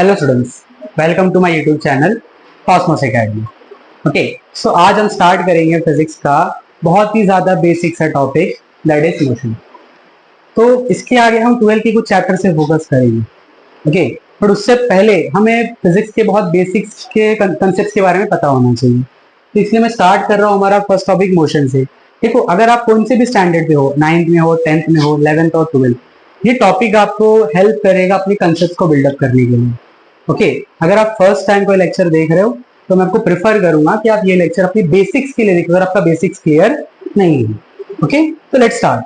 Hello students, welcome to my YouTube channel Cosmos academy. Okay, so आज हम start करेंगे physics का बहुत ही ज़्यादा बेसिक सा टॉपिक, दैट इज मोशन। तो इसके आगे हम 12 के कुछ चैप्टर से फोकस करेंगे। ओके, बट उससे पहले हमें फिजिक्स के बहुत बेसिक्स के कंसेप्ट के बारे में पता होना चाहिए। तो इसलिए मैं स्टार्ट कर रहा हूँ हमारा फर्स्ट टॉपिक मोशन से। देखो, अगर आप कौन से भी स्टैंडर्ड पे हो, 9th में हो, 10th में हो, 11th और 12th, ये टॉपिक आपको हेल्प करेगा अपने कंसेप्ट को बिल्डअप करने के लिए। ओके, अगर आप फर्स्ट टाइम कोई लेक्चर देख रहे हो तो मैं आपको प्रेफर करूंगा कि आप ये लेक्चर अपनी बेसिक्स के लिए देखो, अगर आपका बेसिक्स क्लियर नहीं है। ओके, तो लेट्स स्टार्ट।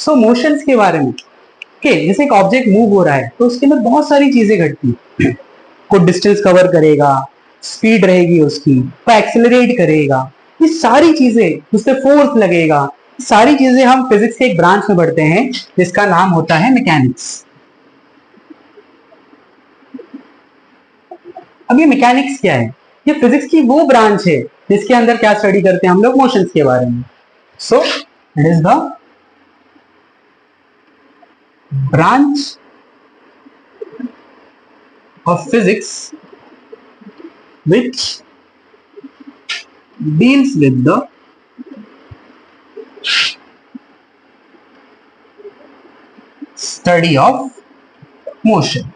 सो मोशंस के बारे में, ओके, जैसे एक ऑब्जेक्ट मूव हो रहा है तो उसके अंदर बहुत सारी चीजें घटती हैं। कुछ डिस्टेंस कवर करेगा, स्पीड रहेगी उसकी, वो एक्सेलरेट करेगा, ये सारी चीजें, उससे फोर्स लगेगा, सारी चीजें हम फिजिक्स के एक ब्रांच में पढ़ते हैं जिसका नाम होता है मैकेनिक्स। अब ये मैकेनिक्स क्या है? ये फिजिक्स की वो ब्रांच है जिसके अंदर क्या स्टडी करते हैं हम लोग, मोशंस के बारे में। So it is the branch of physics which deals with the study of motion।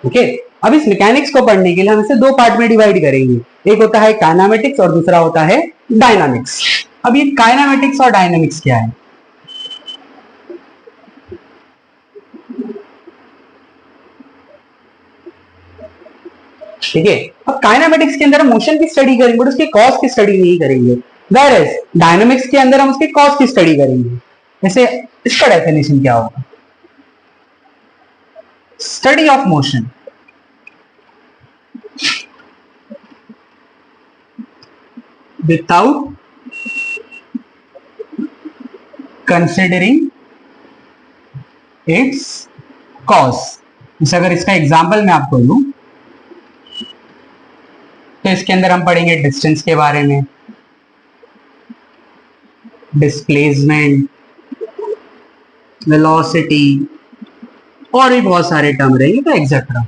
Okay, अब इस मैकेनिक्स को पढ़ने के लिए हम इसे दो पार्ट में डिवाइड करेंगे। एक होता है काइनेमेटिक्स और दूसरा होता है डायनामिक्स। अब ये काइनेमेटिक्स और डायनामिक्स क्या है? ठीक है, अब काइनेमेटिक्स के अंदर हम मोशन की स्टडी करेंगे बट उसके कॉज की स्टडी नहीं करेंगे। वेयरएज डायनामिक्स के अंदर हम उसके कॉज की स्टडी करेंगे। जैसे इसका डेफिनेशन क्या होगा? Study of motion without considering its cause। जैसे अगर इसका एग्जांपल मैं आपको दूं तो इसके अंदर हम पढ़ेंगे डिस्टेंस के बारे में, डिस्प्लेसमेंट, वेलोसिटी और भी बहुत सारे टर्म रहेंगे, तो एक्सेट्रा।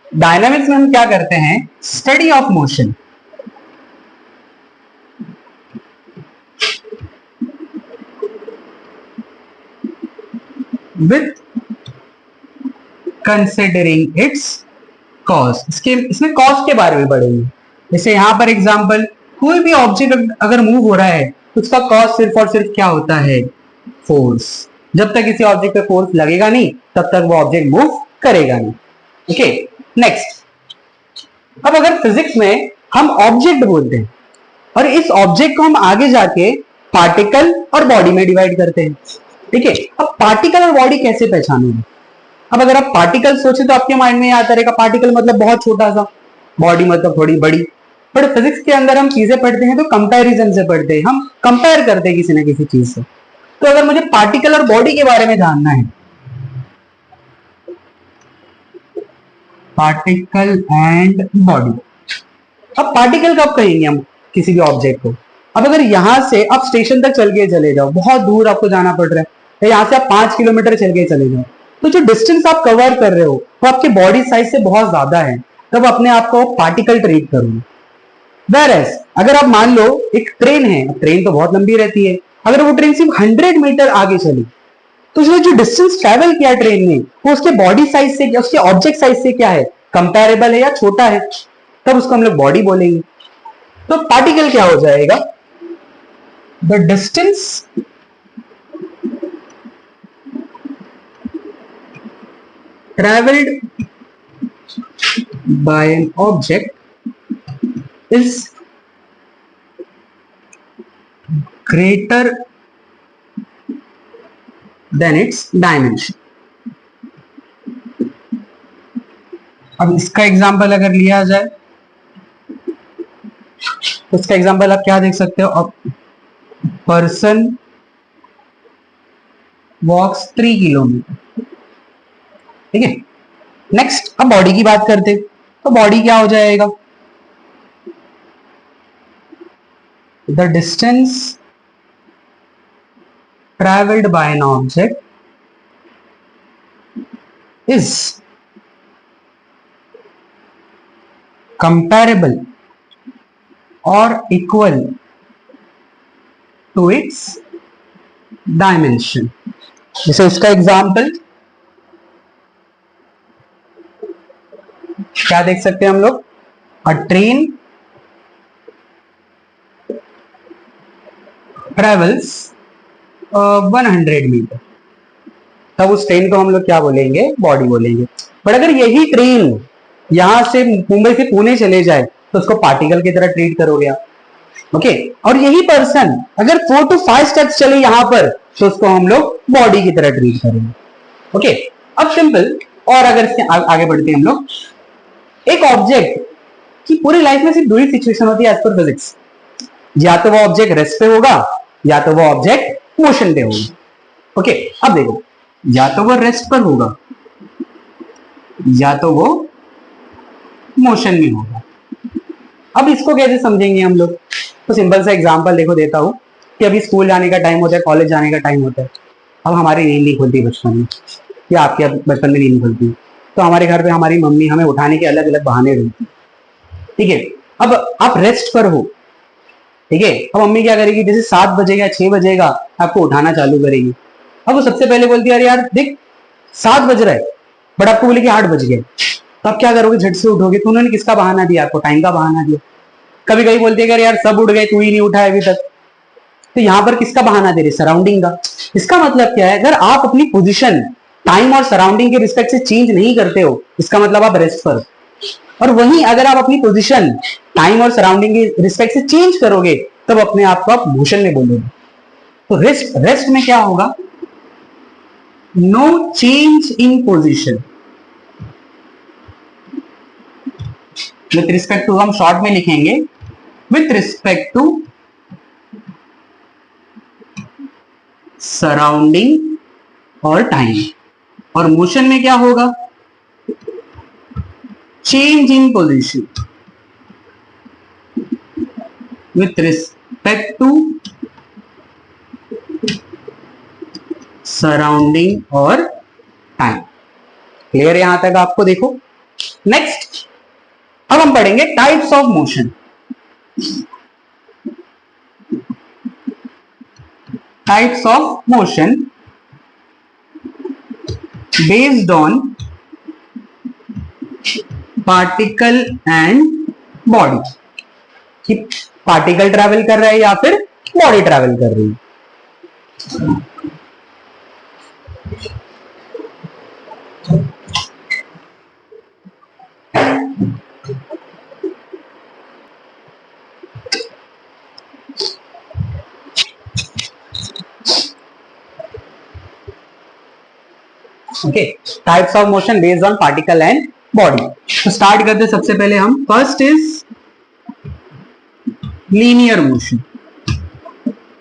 डायनामिक्स में हम क्या करते हैं? Study of motion with considering it's cause. इसमें कॉज के बारे में पढ़ेंगे। जैसे यहां पर एग्जांपल, कोई भी ऑब्जेक्ट अगर मूव हो रहा है तो उसका कॉज सिर्फ और सिर्फ क्या होता है? फोर्स। जब तक किसी ऑब्जेक्ट पे फोर्स लगेगा नहीं तब तक वो ऑब्जेक्ट मूव करेगा नहीं। Okay, next. अब अगर फिजिक्स में हम ऑब्जेक्ट बोलते हैं और इस ऑब्जेक्ट को हम आगे जाके पार्टिकल और बॉडी में डिवाइड करते हैं। ठीक है, अब पार्टिकल और बॉडी कैसे पहचानोगे? अब अगर आप पार्टिकल सोचे तो आपके माइंड में ये आता रहेगा पार्टिकल मतलब बहुत छोटा सा, बॉडी मतलब थोड़ी बड़ी। बट फिजिक्स के अंदर हम चीजें पढ़ते हैं तो कंपैरिजन से पढ़ते हैं, हम कंपेयर करते हैं किसी ना किसी चीज से। तो अगर मुझे पार्टिकल और बॉडी के बारे में जानना है, पार्टिकल एंड बॉडी। अब पार्टिकल कब कहेंगे हम किसी भी ऑब्जेक्ट को? अब अगर यहां से आप स्टेशन तक चल के चले जाओ, बहुत दूर आपको जाना पड़ रहा है, या यहां से आप 5 किलोमीटर चल के चले जाओ, तो जो डिस्टेंस आप कवर कर रहे हो वो आपके बॉडी साइज से बहुत ज्यादा है, तब अपने आप को पार्टिकल ट्रीट करोगे। वेयरएज अगर आप मान लो एक ट्रेन है, ट्रेन तो बहुत लंबी रहती है, अगर वो ट्रेन सिर्फ 100 मीटर आगे चली तो उसने जो डिस्टेंस ट्रेवल किया ट्रेन ने वो उसके बॉडी साइज से, उसके ऑब्जेक्ट साइज से क्या है? कंपेरेबल है या छोटा है, तब उसको हम लोग बॉडी बोलेंगे। तो पार्टिकल क्या हो जाएगा? The distance traveled by an object is greater than its dimension। अब इसका एग्जांपल अगर लिया जाए तो इसका एग्जांपल आप क्या देख सकते हो? पर्सन वॉक्स 3 किलोमीटर। ठीक है, नेक्स्ट अब बॉडी की बात करते हैं, तो बॉडी क्या हो जाएगा? The distance travelled by an object is comparable और इक्वल टू इट्स डायमेंशन। जैसे इसका एग्जाम्पल क्या देख सकते हैं हम लोग, अ ट्रेन ट्रेवल्स 100 मीटर, तब उस ट्रेन को हम लोग क्या बोलेंगे, बॉडी बोलेंगे। बट अगर यही ट्रेन यहां से मुंबई से पुणे चले जाए तो उसको पार्टिकल की तरह ट्रीट करोगे आप, ओके। और यही पर्सन अगर 4 to 5 स्टेप्स चले यहां पर तो उसको हम लोग बॉडी की तरह ट्रीट करेंगे, ओके। अब सिंपल, और अगर इससे आगे बढ़ते हैं हम लोग, एक ऑब्जेक्ट की पूरी लाइफ में सिर्फ दो ही सिचुएशन होती है एज पर फिजिक्स, या तो वो ऑब्जेक्ट रेस्ट पे होगा या तो वो ऑब्जेक्ट मोशन पे होगा, ओके। अब देखो, या तो वो रेस्ट पर होगा या तो वो मोशन में होगा। अब इसको कैसे समझेंगे हम लोग, तो सिंपल सा एग्जांपल देखो देता हूं कि अभी स्कूल जाने का टाइम होता है, कॉलेज जाने का टाइम होता है। अब हमारी नींद नहीं खुलती बचपन में, या आपके बचपन में नींद नहीं खुलती, तो हमारे घर पे हमारी मम्मी हमें उठाने के अलग अलग बहाने ढूंढती, ठीक है। अब आप रेस्ट पर हो, ठीक है। अब मम्मी क्या करेगी, जैसे 7 बजेगा 6 बजेगा आपको उठाना चालू करेगी। अब वो सबसे पहले बोलती है अरे यार देख 7 बज रहा है, बट आपको बोले कि 8 बज गए, तो आप क्या करोगे, झट से उठोगे। तो उन्होंने किसका बहाना दिया आपको, टाइम का बहाना दिया। कभी कभी बोलते हैं यार सब उठ गए तू ही नहीं उठा है अभी तक, तो यहां पर किसका बहाना दे रहे, सराउंडिंग का। इसका मतलब क्या है, अगर आप अपनी पोजीशन टाइम और सराउंडिंग के रिस्पेक्ट से चेंज नहीं करते हो, इसका मतलब आप रेस्ट पर हो। और वहीं अगर आप अपनी पोजीशन टाइम और सराउंडिंग के रिस्पेक्ट से चेंज करोगे तब अपने आप को आप मोशन में बोलोगे। तो रेस्ट में क्या होगा, no change in position. With respect to हम शॉर्ट में लिखेंगे विथ रिस्पेक्ट टू सराउंडिंग और टाइम। और मोशन में क्या होगा, change in position with respect to surrounding और टाइम। क्लियर है यहां तक आपको, देखो। नेक्स्ट अब हम पढ़ेंगे types of motion. Types of motion based on particle and body, कि पार्टिकल ट्रैवल कर रहा है या फिर बॉडी ट्रैवल कर रही है। Okay, types of motion based on particle and body. तो स्टार्ट करते सबसे पहले हम, फर्स्ट इज लीनियर मोशन।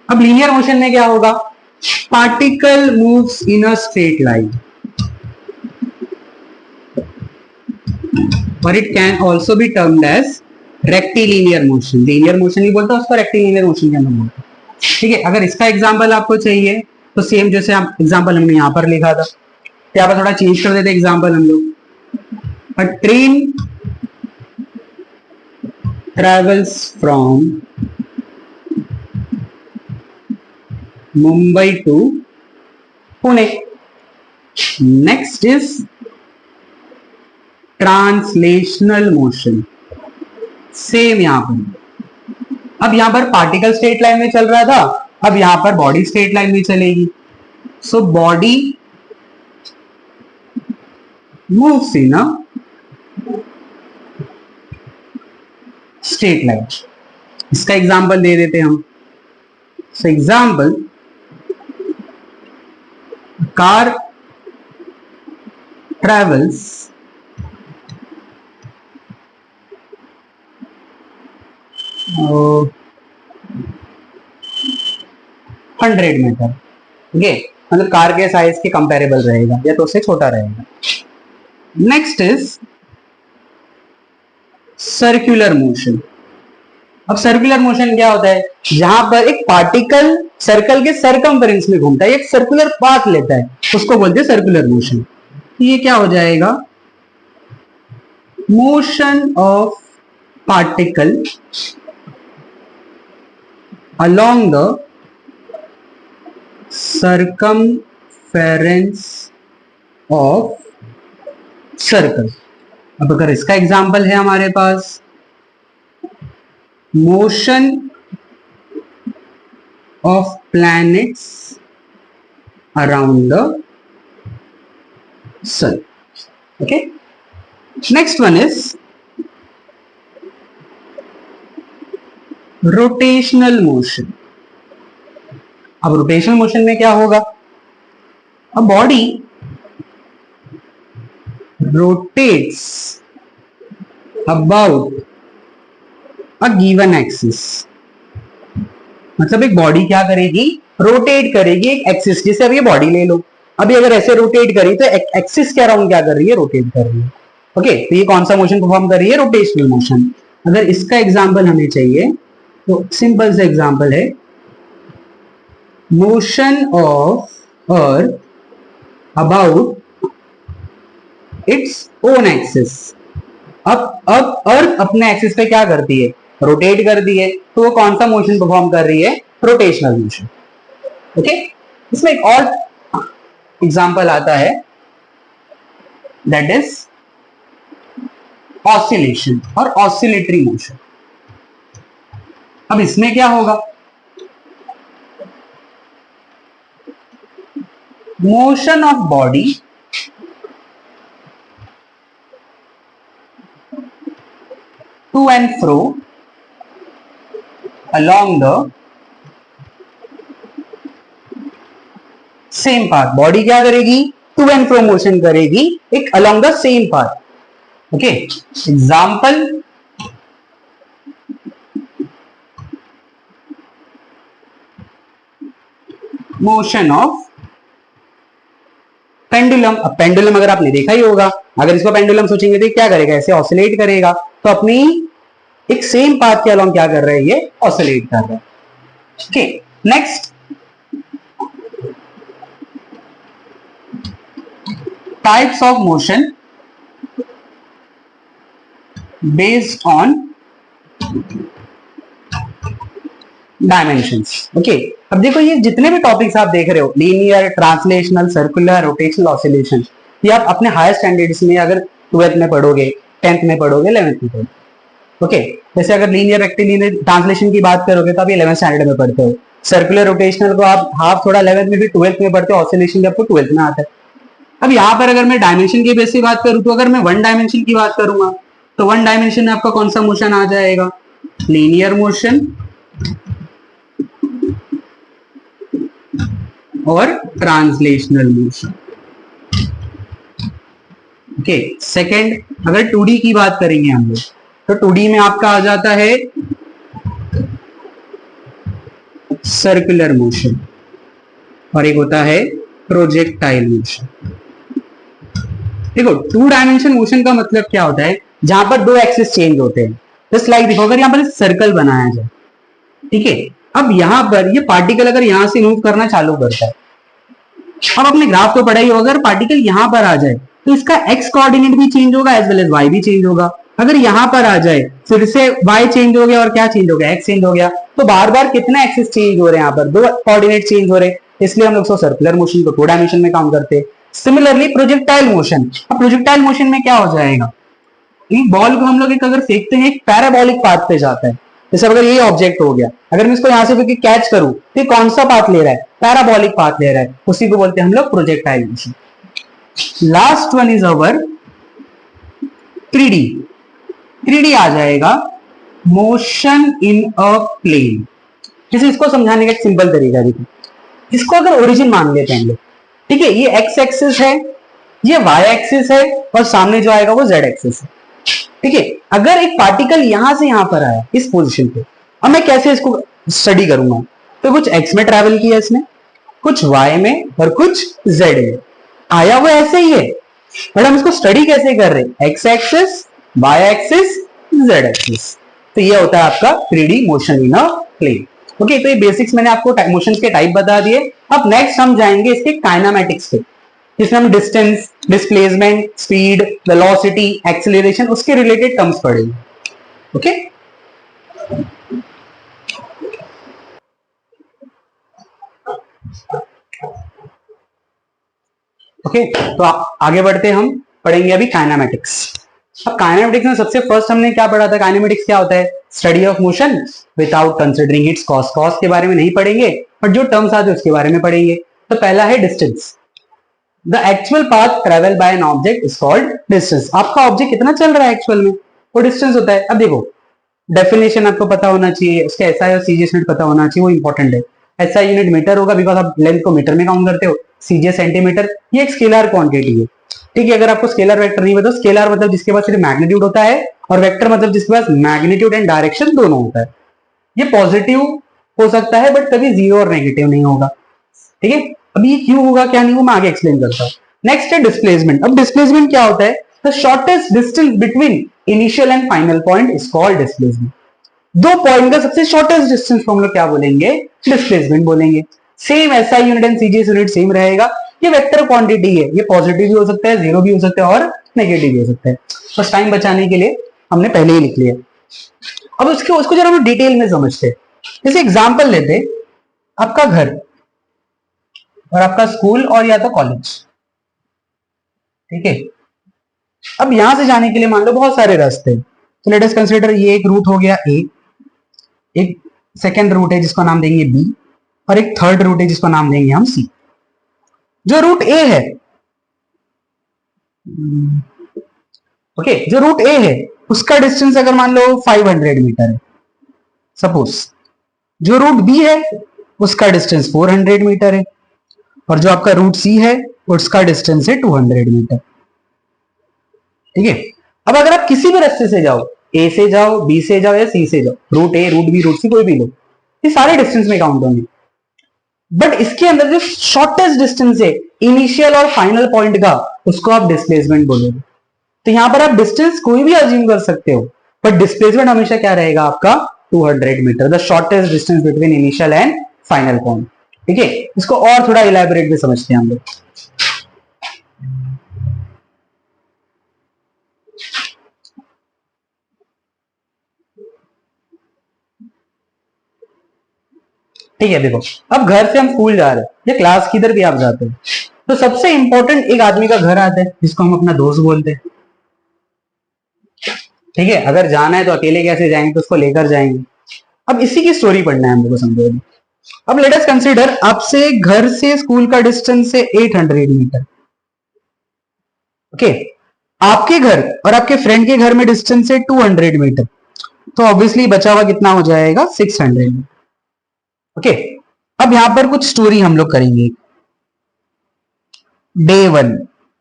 अब लीनियर मोशन में क्या होगा, particle moves in a straight line, और it can also be termed as rectilinear motion. Linear motion ही बोलता है उसको, रेक्टिलिनियर मोशन के अंदर बोलता है, ठीक है। अगर इसका एग्जांपल आपको चाहिए तो सेम जैसे हम एग्जांपल हमने यहां पर लिखा था, तो यहाँ पर थोड़ा चेंज कर देते एग्जांपल हम लोग। A train travels from Mumbai to Pune. Next is translational motion, same यहां पर। अब यहां पर पार्टिकल स्ट्रेट लाइन में चल रहा था, अब यहां पर बॉडी स्ट्रेट लाइन में चलेगी। So body moves in a straight line। इसका एग्जांपल दे देते हम। So example, car travels 100 metre, ठीक है। मतलब कार के साइज के कंपेरेबल रहेगा या तो उससे छोटा रहेगा। Next is circular motion. अब सर्कुलर मोशन क्या होता है, जहां पर एक पार्टिकल सर्कल के सरकमफेरेंस में घूमता है, एक सर्कुलर पाथ लेता है, उसको बोलते हैं सर्कुलर मोशन। ये क्या हो जाएगा, motion of particle along the circumference of circle. अब अगर इसका एग्जाम्पल है हमारे पास motion of planets around the sun. Okay, next one is rotational motion. अब रोटेशनल मोशन में क्या होगा? A body rotates about a given axis. मतलब एक बॉडी क्या करेगी? रोटेट करेगी एक एक्सिस. जैसे अब ये बॉडी ले लो, अभी अगर ऐसे रोटेट करी तो एक्सिस के अराउंड क्या कर रही है? रोटेट कर रही है. ओके, तो ये कौन सा मोशन परफॉर्म कर रही है? Rotational motion. अगर इसका एग्जांपल हमें चाहिए तो सिंपल सा एग्जांपल है motion of earth about its own axis. अब अर्थ अपने एक्सिस पे क्या करती है? रोटेट करती है. तो वो कौन सा मोशन परफॉर्म कर रही है? Rotational motion. ओके, इसमें एक और एग्जांपल आता है दैट इज ऑसिलेशन और ऑसिलेटरी मोशन. अब इसमें क्या होगा? Motion of body to and fro along the same path. Body क्या करेगी? टू एंड फ्रो मोशन करेगी एक along the same path. Okay, example motion of pendulum. अब पेंडुलम अगर आपने देखा ही होगा, अगर इसको पेंडुलम सोचेंगे तो क्या करेगा? ऐसे ऑसिलेट करेगा. तो अपनी एक सेम पाथ के अलॉन्ग क्या कर रहा है? ये ऑसिलेट कर रहा है. Okay, next types of motion based on dimensions. Okay, अब देखो ये जितने भी टॉपिक्स आप देख रहे हो, linear, translational, circular, rotational, oscillation, ये आप अपने हायर स्टैंडर्ड्स में अगर 12th में पढ़ोगे, 10th में पढ़ोगे, 11th में पढ़ोगे. ओके, जैसे अगर लीनियर, रेक्टिलिनियर, ट्रांसलेशन की बात करोगे तो आप 11th स्टैंडर्ड में पढ़ते हो. सर्कुलर, रोटेशनल को आप हाफ थोड़ा 11th में, भी 12th में पढ़ते हो. ऑसिलेशन आपको 12th में आता है. अब यहाँ पर अगर मैं डायमेंशन की बेस से बात करूं तो अगर मैं वन डायमेंशन की बात करूंगा तो वन डायमेंशन में आपका कौन सा मोशन आ जाएगा? लीनियर मोशन और ट्रांसलेशनल मोशन. ओके, सेकंड अगर 2D की बात करेंगे हम लोग तो 2D में आपका आ जाता है सर्कुलर मोशन और एक होता है प्रोजेक्टाइल मोशन. देखो, 2 डायमेंशन मोशन का मतलब क्या होता है? जहां पर 2 एक्सिस चेंज होते हैं. जस्ट लाइक देखो, अगर यहाँ पर सर्कल बनाया जाए, ठीक है, अब यहां पर ये पार्टिकल अगर यहां से मूव करना चालू करता है, अब अपने ग्राफ तो पढ़ा ही होगा, अगर पार्टिकल यहां पर आ जाए तो इसका एक्स कोऑर्डिनेट भी चेंज होगा एज वेल एज वाई भी चेंज होगा. अगर यहां पर आ जाए फिर से वाई चेंज हो गया और क्या चेंज हो गया? एक्स चेंज हो गया. तो बार बार कितना एक्सिस चेंज हो रहे हैं? यहाँ पर 2 कोऑर्डिनेट चेंज हो रहे हैं, इसलिए हम लोग सर्कुलर मोशन को 2 डायमेंशन में काम करते हैं. Similarly projectile motion. अब प्रोजेक्टाइल मोशन में क्या हो जाएगा? एक बॉल को हम लोग एक अगर फेंकते हैं, एक पैराबोलिक पाथ पे जाता है. जैसे अगर ये ऑब्जेक्ट हो गया, अगर मैं इसको यहां से फेंक के कैच करूं तो कौन सा पाथ ले रहा है? पैराबोलिक पाथ ले रहा है. उसी को बोलते हैं हम लोग projectile motion. Last one is our 3D. 3D आ जाएगा मोशन इन अ प्लेन. जैसे इसको समझाने का एक सिंपल तरीका देखिए, इसको अगर ओरिजिन मान लेते हैं हम लोग, ठीक है, ये एक्स एक्सिस है, ये वाई एक्सिस है और सामने जो आएगा वो जेड एक्सिस है. ठीक है, अगर एक पार्टिकल यहां से यहां पर आया इस पोजीशन पे, अब मैं कैसे इसको स्टडी करूंगा? तो कुछ एक्स में ट्रैवल किया इसने, कुछ वाई में और कुछ जेड में. आया वो ऐसे ही है, बट हम इसको स्टडी कैसे कर रहे हैं? X axis, Y axis, Z axis. तो ये होता है आपका 3D motion in a plane. Okay, तो ये बेसिक्स मैंने आपको मोशंस के टाइप बता दिए. अब नेक्स्ट हम जाएंगे इसके काइनेमैटिक्स पे, जिसमें हम distance, displacement, speed, velocity, acceleration, उसके रिलेटेड टर्म्स पढ़ेंगे. ओके ओके तो आगे बढ़ते हम पढ़ेंगे अभी काइनेमेटिक्स। अब काइनेमेटिक्स में सबसे फर्स्ट हमने क्या पढ़ा था? काइनेमेटिक्स क्या होता है? Study of motion without considering it's cause. Cause के बारे में नहीं पढ़ेंगे, बट जो टर्म्स आते हैं उसके बारे में पढ़ेंगे। तो पहला है distance. The actual path travel by an object is called distance. आपका ऑब्जेक्ट कितना चल रहा है एक्चुअल में, वो डिस्टेंस होता है। अब देखो डेफिनेशन आपको पता होना चाहिए, उसका एसआई और सीजीएस यूनिट पता होना चाहिए, वो इंपॉर्टेंट है। एसआई यूनिट मीटर होगा बिकॉज आप लेंथ को मीटर में काउंट करते हो, सीजीएस सेंटीमीटर। ये एक स्केलर क्वांटिटी है, ठीक है। अगर आपको स्केलर वेक्टर नहीं पता, स्केलर मतलब जिसके पास सिर्फ मैग्नीट्यूड होता है, और वेक्टर मतलब जिसके पास मैग्नीट्यूड एंड डायरेक्शन दोनों होता है। ये पॉजिटिव हो सकता है बट कभी जीरो और नेगेटिव नहीं होगा, ठीक है। अभी क्यों होगा क्या नहीं होगा मैं आगे एक्सप्लेन करता हूँ। नेक्स्ट है डिस्प्लेसमेंट। अब डिस्प्लेसमेंट क्या होता है? The shortest distance between initial and final point is called displacement. दो पॉइंट का सबसे शॉर्टेस्ट डिस्टेंस को हम लोग क्या बोलेंगे? डिस्प्लेसमेंट बोलेंगे। Same SI unit and CGS unit same रहेगा। ये वेक्टर क्वांटिटी है, ये पॉजिटिव भी हो सकता है, जीरो भी हो सकता है और नेगेटिव भी हो सकता है। बस टाइम बचाने के लिए हमने पहले ही लिख लिया। अब उसको जरा हम डिटेल में समझते हैं। जैसे एग्जांपल लेते, आपका घर और आपका स्कूल और या तो कॉलेज, ठीक है। अब यहां से जाने के लिए मान लो बहुत सारे रास्ते हैं, तो लेट अस कंसीडर ये एक रूट हो गया ए, एक सेकेंड रूट है जिसको नाम देंगे बी, और एक थर्ड रूट है जिसको नाम देंगे हम सी। जो रूट ए है, ओके, जो रूट ए है उसका डिस्टेंस अगर मान लो 500 मीटर है सपोज। जो रूट बी है उसका डिस्टेंस 400 मीटर है, और जो आपका रूट सी है उसका डिस्टेंस है 200 मीटर, ठीक है। अब अगर आप किसी भी रास्ते से जाओ, ए से जाओ, बी से जाओ या सी से जाओ, रूट ए, रूट बी, रूट सी कोई भी लो, ये सारे डिस्टेंस में काउंट होंगे। बट इसके अंदर जो शॉर्टेस्ट डिस्टेंस है इनिशियल और फाइनल पॉइंट का, उसको आप डिस्प्लेसमेंट बोलोगे। तो यहां पर आप डिस्टेंस कोई भी अज्यूम कर सकते हो, बट डिस्प्लेसमेंट हमेशा क्या रहेगा आपका? 200 metre, the shortest distance between initial and final point, ठीक है। इसको और थोड़ा इलैबोरेट में समझते हैं हम लोग। ठीक है, देखो अब घर से हम स्कूल जा रहे हैं या क्लास किधर भी आप जाते हैं, तो सबसे इंपॉर्टेंट एक आदमी का घर आता है जिसको हम अपना दोस्त बोलते हैं, ठीक है। अगर जाना है तो अकेले कैसे जाएंगे, तो उसको लेकर जाएंगे। अब इसी की स्टोरी पढ़ना है हम लोग को, समझो। अब लेट अस कंसीडर आपसे घर से स्कूल का डिस्टेंस है 800 मीटर, ओके। आपके घर और आपके फ्रेंड के घर में डिस्टेंस है 200 मीटर, तो ऑब्वियसली बचा हुआ कितना हो जाएगा? 600, ओके। अब यहां पर कुछ स्टोरी हम लोग करेंगे। डे वन,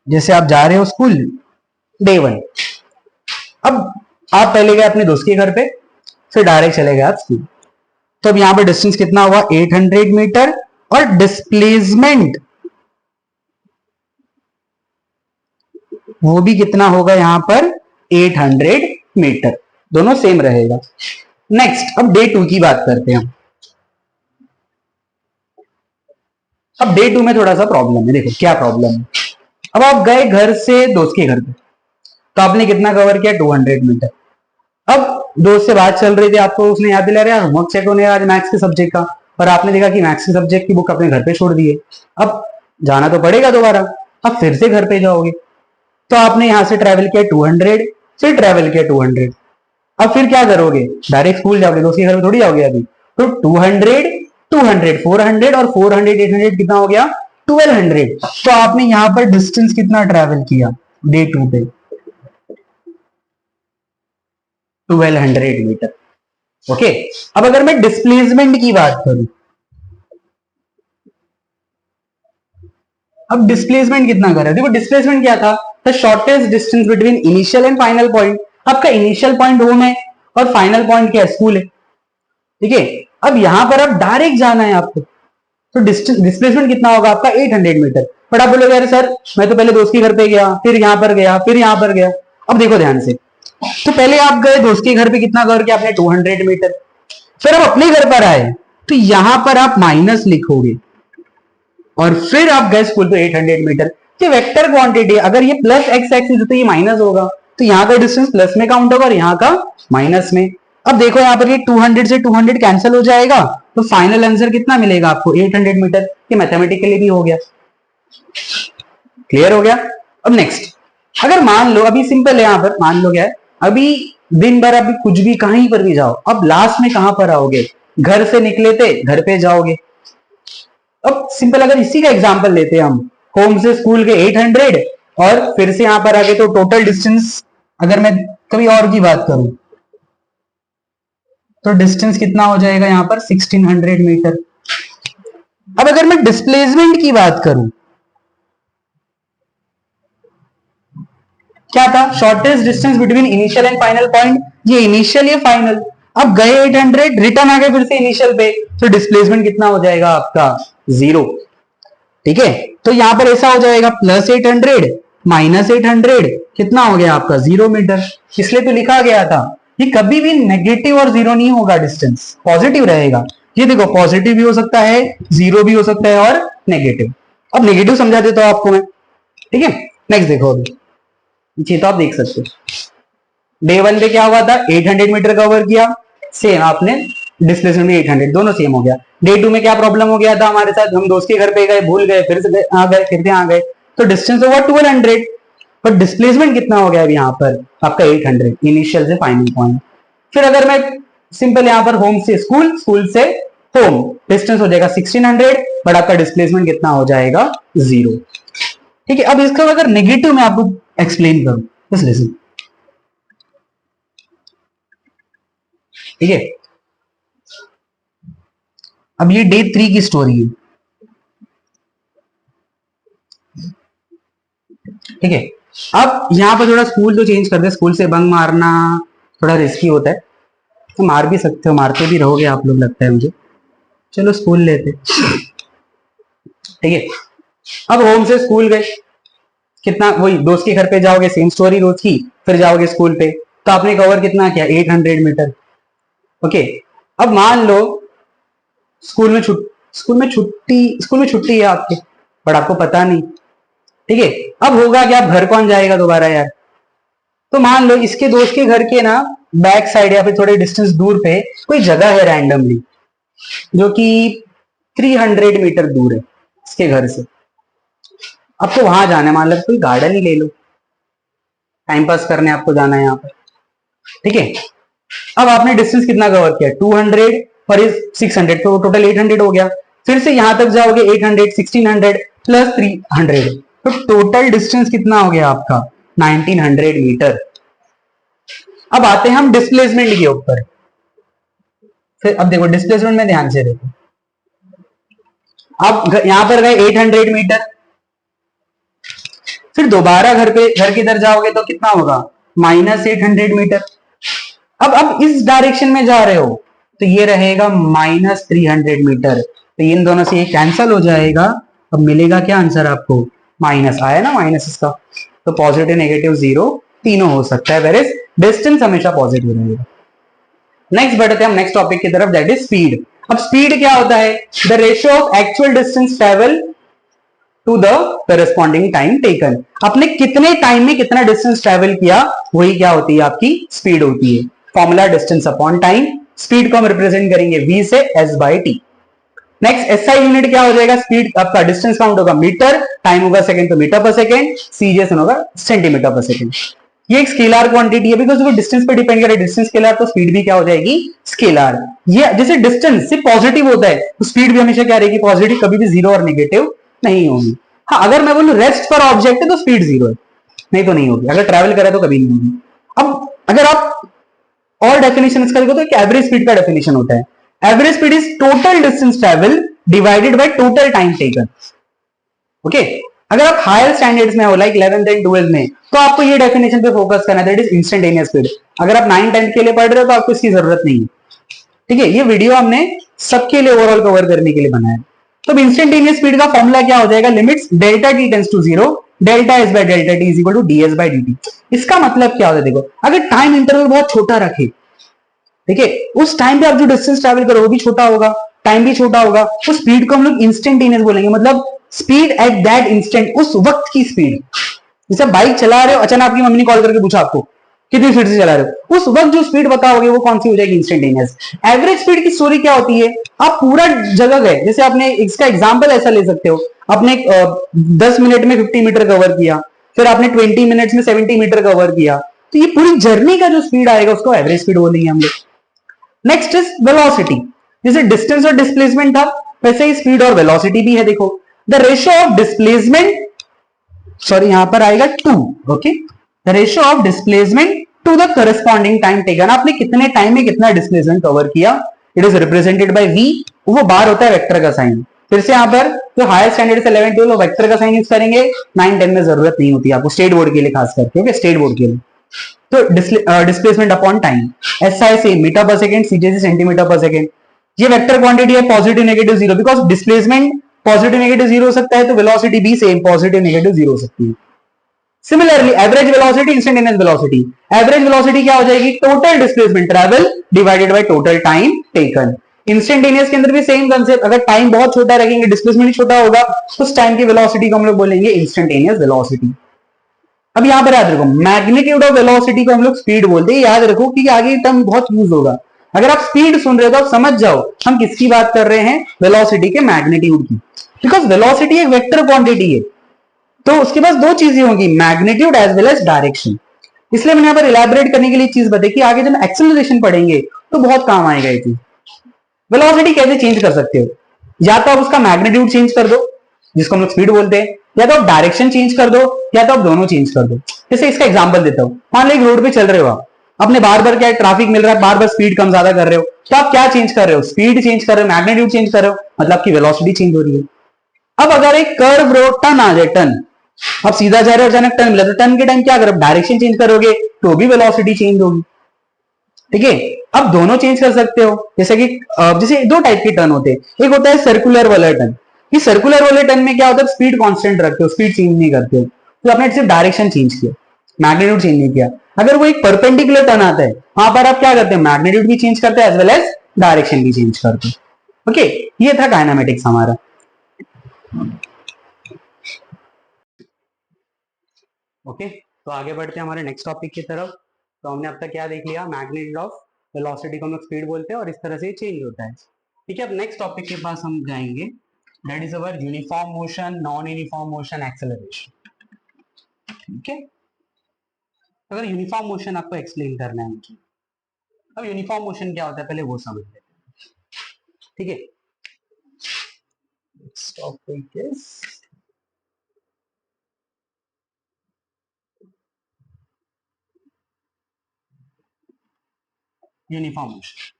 जैसे आप जा रहे हो स्कूल, डे वन। अब आप पहले गए अपने दोस्त के घर पे, फिर डायरेक्ट चले गए आप स्कूल। तो अब यहां पर डिस्टेंस कितना हुआ? 800 मीटर, और डिस्प्लेसमेंट वो भी कितना होगा यहां पर? 800 मीटर, दोनों सेम रहेगा। नेक्स्ट, अब डे टू की बात करते हैं। अब डे टू में थोड़ा सा प्रॉब्लम है। देखो क्या प्रॉब्लम है। अब आप गए घर से दोस्त के घर पे, तो आपने कितना कवर किया? 200 मीटर। अब दोस्त से बात चल रही थी, आपको उसने याद दिला रहा होमवर्क चेक होने आज मैथ्स के सब्जेक्ट का, और आपने देखा कि मैथ्स के सब्जेक्ट की बुक अपने घर पे छोड़ दी है। अब जाना तो पड़ेगा दोबारा, अब फिर से घर पे जाओगे। तो आपने यहां से ट्रेवल किया 200, फिर ट्रेवल किया 200। अब फिर क्या करोगे? डायरेक्ट स्कूल जाओगे, दोस्त के घर में थोड़ी जाओगे अभी। तो 200, 200, 400 और 400, 800 कितना हो गया? 1200। तो आपने यहां पर डिस्टेंस कितना ट्रेवल किया डे टू पे? 1200 मीटर, ओके। अब अगर मैं डिस्प्लेसमेंट की बात करूं, अब डिस्प्लेसमेंट कितना कर रहा है? देखो डिस्प्लेसमेंट क्या था? The shortest distance between initial and final point. आपका इनिशियल पॉइंट होम है और फाइनल पॉइंट क्या है? स्कूल है, ठीक है। अब यहां पर अब डायरेक्ट जाना है आपको, तो डिस्प्लेसमेंट कितना होगा आपका? 800 मीटर। बट आप बोलोगे अरे सर मैं तो पहले दोस्त के घर पे गया, फिर यहां पर गया, फिर यहां पर गया। अब देखो ध्यान से, तो पहले आप गए दोस्त के घर पे, कितना कवर किया आपने? 200 मीटर। फिर आप अपने घर पर आए, तो यहां पर आप माइनस लिखोगे, और फिर आप गए स्कूल पे 800 मीटर। ये वेक्टर क्वांटिटी, अगर ये प्लस एक्स एक्सिस है तो ये माइनस होगा, तो यहाँ का डिस्टेंस प्लस में काउंट होगा और यहाँ का माइनस में। अब देखो यहाँ पर ये 200 से 200 कैंसिल हो जाएगा, तो फाइनल आंसर कितना मिलेगा आपको 800 मीटर। ये मैथमेटिकली भी हो गया, क्लियर हो गया। अब नेक्स्ट, अगर मान लो अभी सिंपल है, यहाँ पर मान लो क्या है, अभी दिन भर अभी कुछ भी कहीं पर भी जाओ, अब लास्ट में कहां पर आओगे, घर से निकले थे घर पे जाओगे। अब सिंपल अगर इसी का एग्जांपल लेते हैं हम, होम से स्कूल के 800 और फिर से यहां पर आगे, तो टोटल डिस्टेंस अगर मैं कभी और की बात करूं तो डिस्टेंस कितना हो जाएगा यहाँ पर 1600 मीटर। अब अगर मैं डिस्प्लेसमेंट की बात करूं, क्या था, shortest distance between initial and final point, ये इनिशियल ये फाइनल। अब गए 800, रिटर्न आ गए फिर से इनिशियल पे, तो डिस्प्लेसमेंट कितना हो जाएगा आपका 0। ठीक है, तो यहां पर ऐसा हो जाएगा प्लस 800 माइनस 800 कितना हो गया आपका 0 मीटर। इसलिए तो लिखा गया था ये कभी भी नेगेटिव और जीरो नहीं होगा, डिस्टेंस पॉजिटिव रहेगा। ये देखो पॉजिटिव भी हो सकता है, जीरो भी हो सकता है और नेगेटिव। अब नेगेटिव समझा देता हूं आपको मैं, ठीक है। नेक्स्ट देखो, अभी तो आप देख सकते हो डे 1 पे क्या हुआ था, 800 मीटर कवर किया, सेम आपने डिस्प्लेसमेंट भी 800, दोनों सेम हो गया। डे 2 में क्या प्रॉब्लम हो गया था हमारे साथ, हम दोस्त के घर पे गए, भूल गए, फिर से आ गए, फिर से आ गए, तो डिस्टेंस होगा 1200, पर डिस्प्लेसमेंट कितना हो गया यहाँ पर आपका 800 इनिशियल से फाइनल पॉइंट। फिर अगर मैं सिंपल यहाँ पर होम से स्कूल, स्कूल से होम, डिस्टेंस हो जाएगा 1600, बट आपका डिस्प्लेसमेंट कितना हो जाएगा 0। ठीक है, अब इसको अगर नेगेटिव में आपको एक्सप्लेन करूं, बस लिसन, ठीक है। अब ये डे 3 की स्टोरी है, ठीक है। अब यहां पर थोड़ा स्कूल तो चेंज कर दे, स्कूल से बंक मारना थोड़ा रिस्की होता है, तो मार भी सकते हो, मारते भी रहोगे आप लोग लगता है मुझे, चलो स्कूल लेते, ठीक है। अब होम से स्कूल गए, कितना, वही दोस्त के घर पे जाओगे, सेम स्टोरी रोज की, फिर जाओगे स्कूल पे, तो आपने कवर कितना किया 800 मीटर। ओके, अब मान लो स्कूल में छुट्टी है आपके, बट आपको पता नहीं, ठीक है। अब होगा क्या, घर कौन जाएगा दोबारा यार, तो मान लो इसके दोस्त के घर के ना बैक साइड या फिर थोड़े डिस्टेंस दूर पे कोई जगह है रैंडमली, जो कि 300 मीटर दूर है इसके घर से। अब तो वहां जाना है, मान लो कोई गार्डन ही ले लो, टाइम पास करने आपको जाना है यहाँ पर, ठीक है। अब आपने डिस्टेंस कितना कवर किया 200 और 600, तो टोटल 800 हो गया। फिर से यहां तक जाओगे 800, 1600 प्लस 300, तो टोटल डिस्टेंस कितना हो गया आपका 1900 मीटर। अब आते हैं हम डिस्प्लेसमेंट के ऊपर, फिर अब देखो डिस्प्लेसमेंट में ध्यान से देखो, अब यहां पर गए 800 मीटर, फिर दोबारा घर के इधर जाओगे तो कितना होगा -800 मीटर। अब इस डायरेक्शन में जा रहे हो तो ये रहेगा -300 मीटर, तो इन दोनों से ये कैंसल हो जाएगा। अब मिलेगा क्या आंसर आपको, माइनस आया ना, माइनस इसका, तो पॉजिटिव नेगेटिव जीरो तीनों हो सकता है, वेयर इज डिस्टेंस हमेशा पॉजिटिव रहेगा। नेक्स्ट बढ़ते हैं हम नेक्स्ट टॉपिक की तरफ, दैट इज स्पीड। अब स्पीड क्या होता है, the ratio of actual distance travel to the corresponding time taken. आपने कितने टाइम में कितना डिस्टेंस ट्रेवल किया, वही क्या होती है आपकी स्पीड होती है। Formula distance upon time, speed को हम रिप्रेजेंट करेंगे v से s/t। नेक्स्ट एसआई यूनिट क्या हो जाएगा, स्पीड आपका डिस्टेंस काउंट होगा मीटर, टाइम होगा सेकंड तो मीटर पर सेकंड, सीजीएस होगा सेंटीमीटर पर सेकंड। ये एक स्केलर क्वांटिटी है, बिकॉज वो डिस्टेंस पे डिपेंड करे, डिस्टेंस स्केलर तो स्पीड भी क्या हो जाएगी स्केलर। ये जैसे डिस्टेंस सिर्फ पॉजिटिव होता है तो स्पीड भी हमेशा क्या रहेगी पॉजिटिव, कभी भी जीरो और नेगेटिव नहीं होगी। हाँ, अगर मैं बोलूं रेस्ट पर ऑब्जेक्ट है तो स्पीड जीरो है, नहीं तो नहीं होगी, अगर ट्रैवल करे तो कभी नहीं होगी। अब अगर आप और डेफिनेशन इसका देखो तो एक एवरेज स्पीड का डेफिनेशन होता है, average speed is total distance travel divided by total time taken. Okay, अगर आप हायर स्टैंडर्ड्स में हो लाइक 11th एंड 12th में, तो आपको ये डेफिनेशन पे फोकस करना है, दैट इज इंस्टेंटेनियस स्पीड। अगर आप 9th 10th के लिए पढ़ रहे हो तो आपको इसकी जरूरत नहीं है, ठीक है। ये वीडियो हमने सबके लिए ओवरऑल कवर करने के लिए बनाया है। तो इंस्टेंटेनियस स्पीड का फॉर्मूला क्या हो जाएगा, limits delta T tends to zero, delta S by delta T is equal to ds by dt। इसका मतलब क्या होता है, देखो अगर टाइम इंटरवल बहुत छोटा रखे, ठीक है, उस टाइम पे आप जो डिस्टेंस ट्रैवल करो वो भी छोटा होगा, टाइम भी छोटा होगा, उस स्पीड को हम लोग इंस्टेंटेनियस बोलेंगे, मतलब स्पीड एट दैट इंस्टेंट, उस वक्त की स्पीड। जैसे बाइक चला रहे हो, अचानक आपकी मम्मी ने कॉल करके पूछा आपको कितनी स्पीड से चला रहे हो, उस वक्त जो स्पीड बताओगे वो कौन सी हो जाएगी, इंस्टेंटेनियस। एवरेज स्पीड की स्टोरी क्या होती है, आप पूरा जगह गए, जैसे आपने इसका एग्जांपल ऐसा ले सकते हो, आपने 10 मिनट में 50 मीटर कवर किया, फिर आपने 20 मिनट्स में 70 मीटर कवर किया, तो ये पूरी जर्नी का जो स्पीड आएगा उसको एवरेज स्पीड बोलेंगे हम लोग। नेक्स्ट इज वेलोसिटी, जैसे डिस्टेंस और डिस्प्लेसमेंट था, वैसे ही स्पीड और वेलोसिटी भी है। देखो the ratio of displacement, sorry यहां पर आएगा to, okay, the ratio of displacement to the corresponding time taken, आपने कितने टाइम में कितना डिस्प्लेसमेंट कवर किया, it is represented by V, वो बार होता है वेक्टर का साइन। फिर से यहां पर जो हायर स्टैंडर्ड से 11 12 वेक्टर का साइन यूज करेंगे, 9 10 में जरूरत नहीं होती आपको, स्टेट बोर्ड के लिए खास करके, ओके, स्टेट बोर्ड के लिए। तो डिस्प्लेसमेंट अपॉन टाइम, एसआई से मीटर पर सेकंड, सीजे से सेंटीमीटर पर सेकंड, ये वेक्टर क्वांटिटी है positive negative zero, because displacement positive negative zero हो सकता है, तो वेलोसिटी भी सेम पॉजिटिव नेगेटिव जीरो हो सकती है। Similarly average velocity, instantaneous velocity, average velocity क्या हो जाएगी, total displacement travel divided by total time taken. Instantaneous के अंदर भी सेम कंसेप्ट, अगर टाइम बहुत छोटा रखेंगे, डिस्प्लेसमेंट छोटा होगा, तो उस टाइम की वेलोसिटी को हम लोग बोलेंगे इंस्टेंटेनियस वेलोसिटी। अब यहां पर याद रखो, मैग्नीट्यूड ऑफ वेलोसिटी को हम लोग स्पीड बोलते हैं, याद रखो कि आगे टर्म बहुत यूज होगा। अगर आप स्पीड सुन रहे हो तो आप समझ जाओ हम किसकी बात कर रहे हैं, वेलोसिटी के मैग्नीट्यूड की, बिकॉज वेलोसिटी एक वेक्टर क्वांटिटी है, तो उसके पास दो चीजें होंगी, magnitude as well as direction. इसलिए मैंने यहाँ पर इलेबोरेट करने के लिए चीज बताई कि आगे जब एक्सेलरेशन पढ़ेंगे तो बहुत काम आएगा ये चीज। वेलोसिटी कैसे चेंज कर सकते हो, या तो आप उसका मैग्नीट्यूड चेंज कर दो जिसको हम लोग स्पीड बोलते हैं, या तो आप डायरेक्शन चेंज कर दो, या तो आप दोनों चेंज कर दो। जैसे इसका एग्जांपल देता हूं, मान लो एक रोड पे चल रहे हो आप, अपने बार बार क्या ट्रैफिक मिल रहा है, बार बार स्पीड कम ज्यादा कर रहे हो, तो आप क्या चेंज कर रहे हो, स्पीड चेंज कर रहे हो, मैग्नीट्यूड चेंज कर रहे हो, मतलब आपकी वेलोसिटी चेंज हो रही है। अब अगर एक कर्व रोड टर्न आ जाए, टर्न, अब सीधा जा रहे हो, अचानक टर्न मिला, तो टर्न के टाइम क्या करो, डायरेक्शन चेंज करोगे तो भी वेलोसिटी चेंज होगी, ठीक है। अब दोनों चेंज कर सकते हो, जैसे कि जैसे दो टाइप के टर्न होते हैं, एक होता है सर्कुलर वाला टर्न, ये सर्कुलर वाले टर्न में क्या होता है, स्पीड कांस्टेंट रखते हो, स्पीड चेंज नहीं करते हो, तो आपने सिर्फ डायरेक्शन चेंज किया, मैग्नीट्यूड चेंज नहीं किया। अगर वो एक परपेंडिकुलर टर्न आता है, वहां पर आप क्या करते हैं, मैग्नीट्यूड भी चेंज करते हैं एज वेल एज डायरेक्शन भी चेंज करते हैं। ओके, ये था काइनेमेटिक्स हमारा। ओके, तो आगे बढ़ते हैं हमारे नेक्स्ट टॉपिक की तरफ। तो हमने अब तक क्या देख लिया, मैग्नीट्यूड ऑफ वेलोसिटी को हम लोग स्पीड बोलते हैं और इस तरह से ये चेंज होता है, ठीक है। अब नेक्स्ट टॉपिक के पास हम जाएंगे, that is our uniform motion, non uniform motion, acceleration, ठीक है। अगर यूनिफॉर्म मोशन आपको एक्सप्लेन करना है मुझे, अब यूनिफॉर्म मोशन क्या होता है पहले वो समझ लेते हैं, ठीक है। टॉपिक इज यूनिफॉर्म मोशन,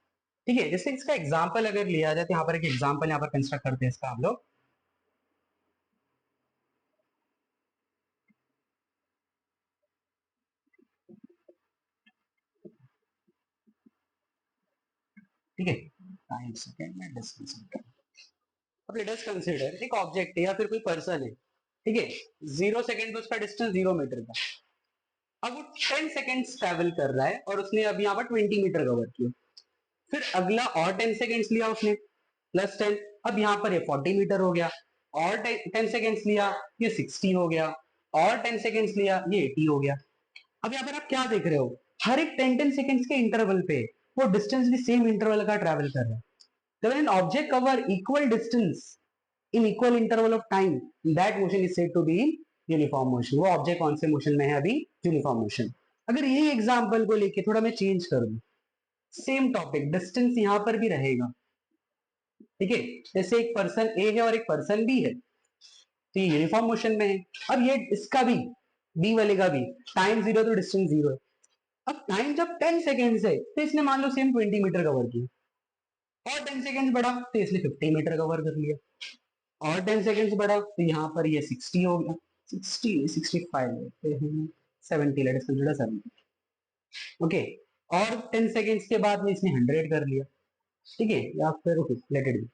ठीक है। जैसे इसका एग्जांपल अगर लिया जाए, तो यहाँ पर एक एग्जांपल यहाँ पर कंस्ट्रक्ट करते हैं इसका हम लोग। ठीक है, टाइम सेकेंड में डिस्टेंस मीटर। अब लेट अस कंसीडर एक ऑब्जेक्ट है या फिर कोई पर्सन है, ठीक है, 0 सेकेंड पे उसका डिस्टेंस 0 मीटर का। अब वो 10 सेकेंड्स ट्रेवल कर रहा है और उसने अभी यहाँ पर 20 मीटर कवर किया, फिर अगला और 10 सेकेंड्स लिया उसने, +10, अब यहाँ पर ये 40 मीटर हो गया, और 10 सेकेंड्स लिया, ये 60 हो गया, और 10 सेकेंड्स लिया, ये 80 हो गया। अब यहाँ पर आप क्या देख रहे हो, हर एक 10 10 सेकेंड्स के इंटरवल पे वो डिस्टेंस भी सेम इंटरवल का ट्रेवल कर रहा है। So when an object cover equal distance in equal interval of time, that motion is said to be in uniform motion. वो ऑब्जेक्ट कौन से मोशन में है अभी, यूनिफॉर्म मोशन। अगर यही एग्जांपल को लेके थोड़ा मैं चेंज कर दूं, सेम टॉपिक, डिस्टेंस यहां पर भी रहेगा, ठीक है, जैसे एक पर्सन ए है और एक पर्सन बी है, तो ये यूनिफॉर्म मोशन में है। अब ये इसका भी, बी वाले का भी टाइम 0 तो डिस्टेंस 0 है। अब टाइम जब 10 सेकेंड्स है तो इसने मान लो सेम 20 मीटर कवर किया, और 10 सेकेंड्स बढ़ा तो इसने 50 मीटर कवर कर लिया, और 10 सेकेंड्स बढ़ा तो यहाँ पर ये 60 हो गया, 60 65 70, लेट अस कंसीडर 70, ओके, और 10 सेकेंड्स के बाद में इसने 100 कर लिया, ठीक है, या फिर ओके लेट इट बी।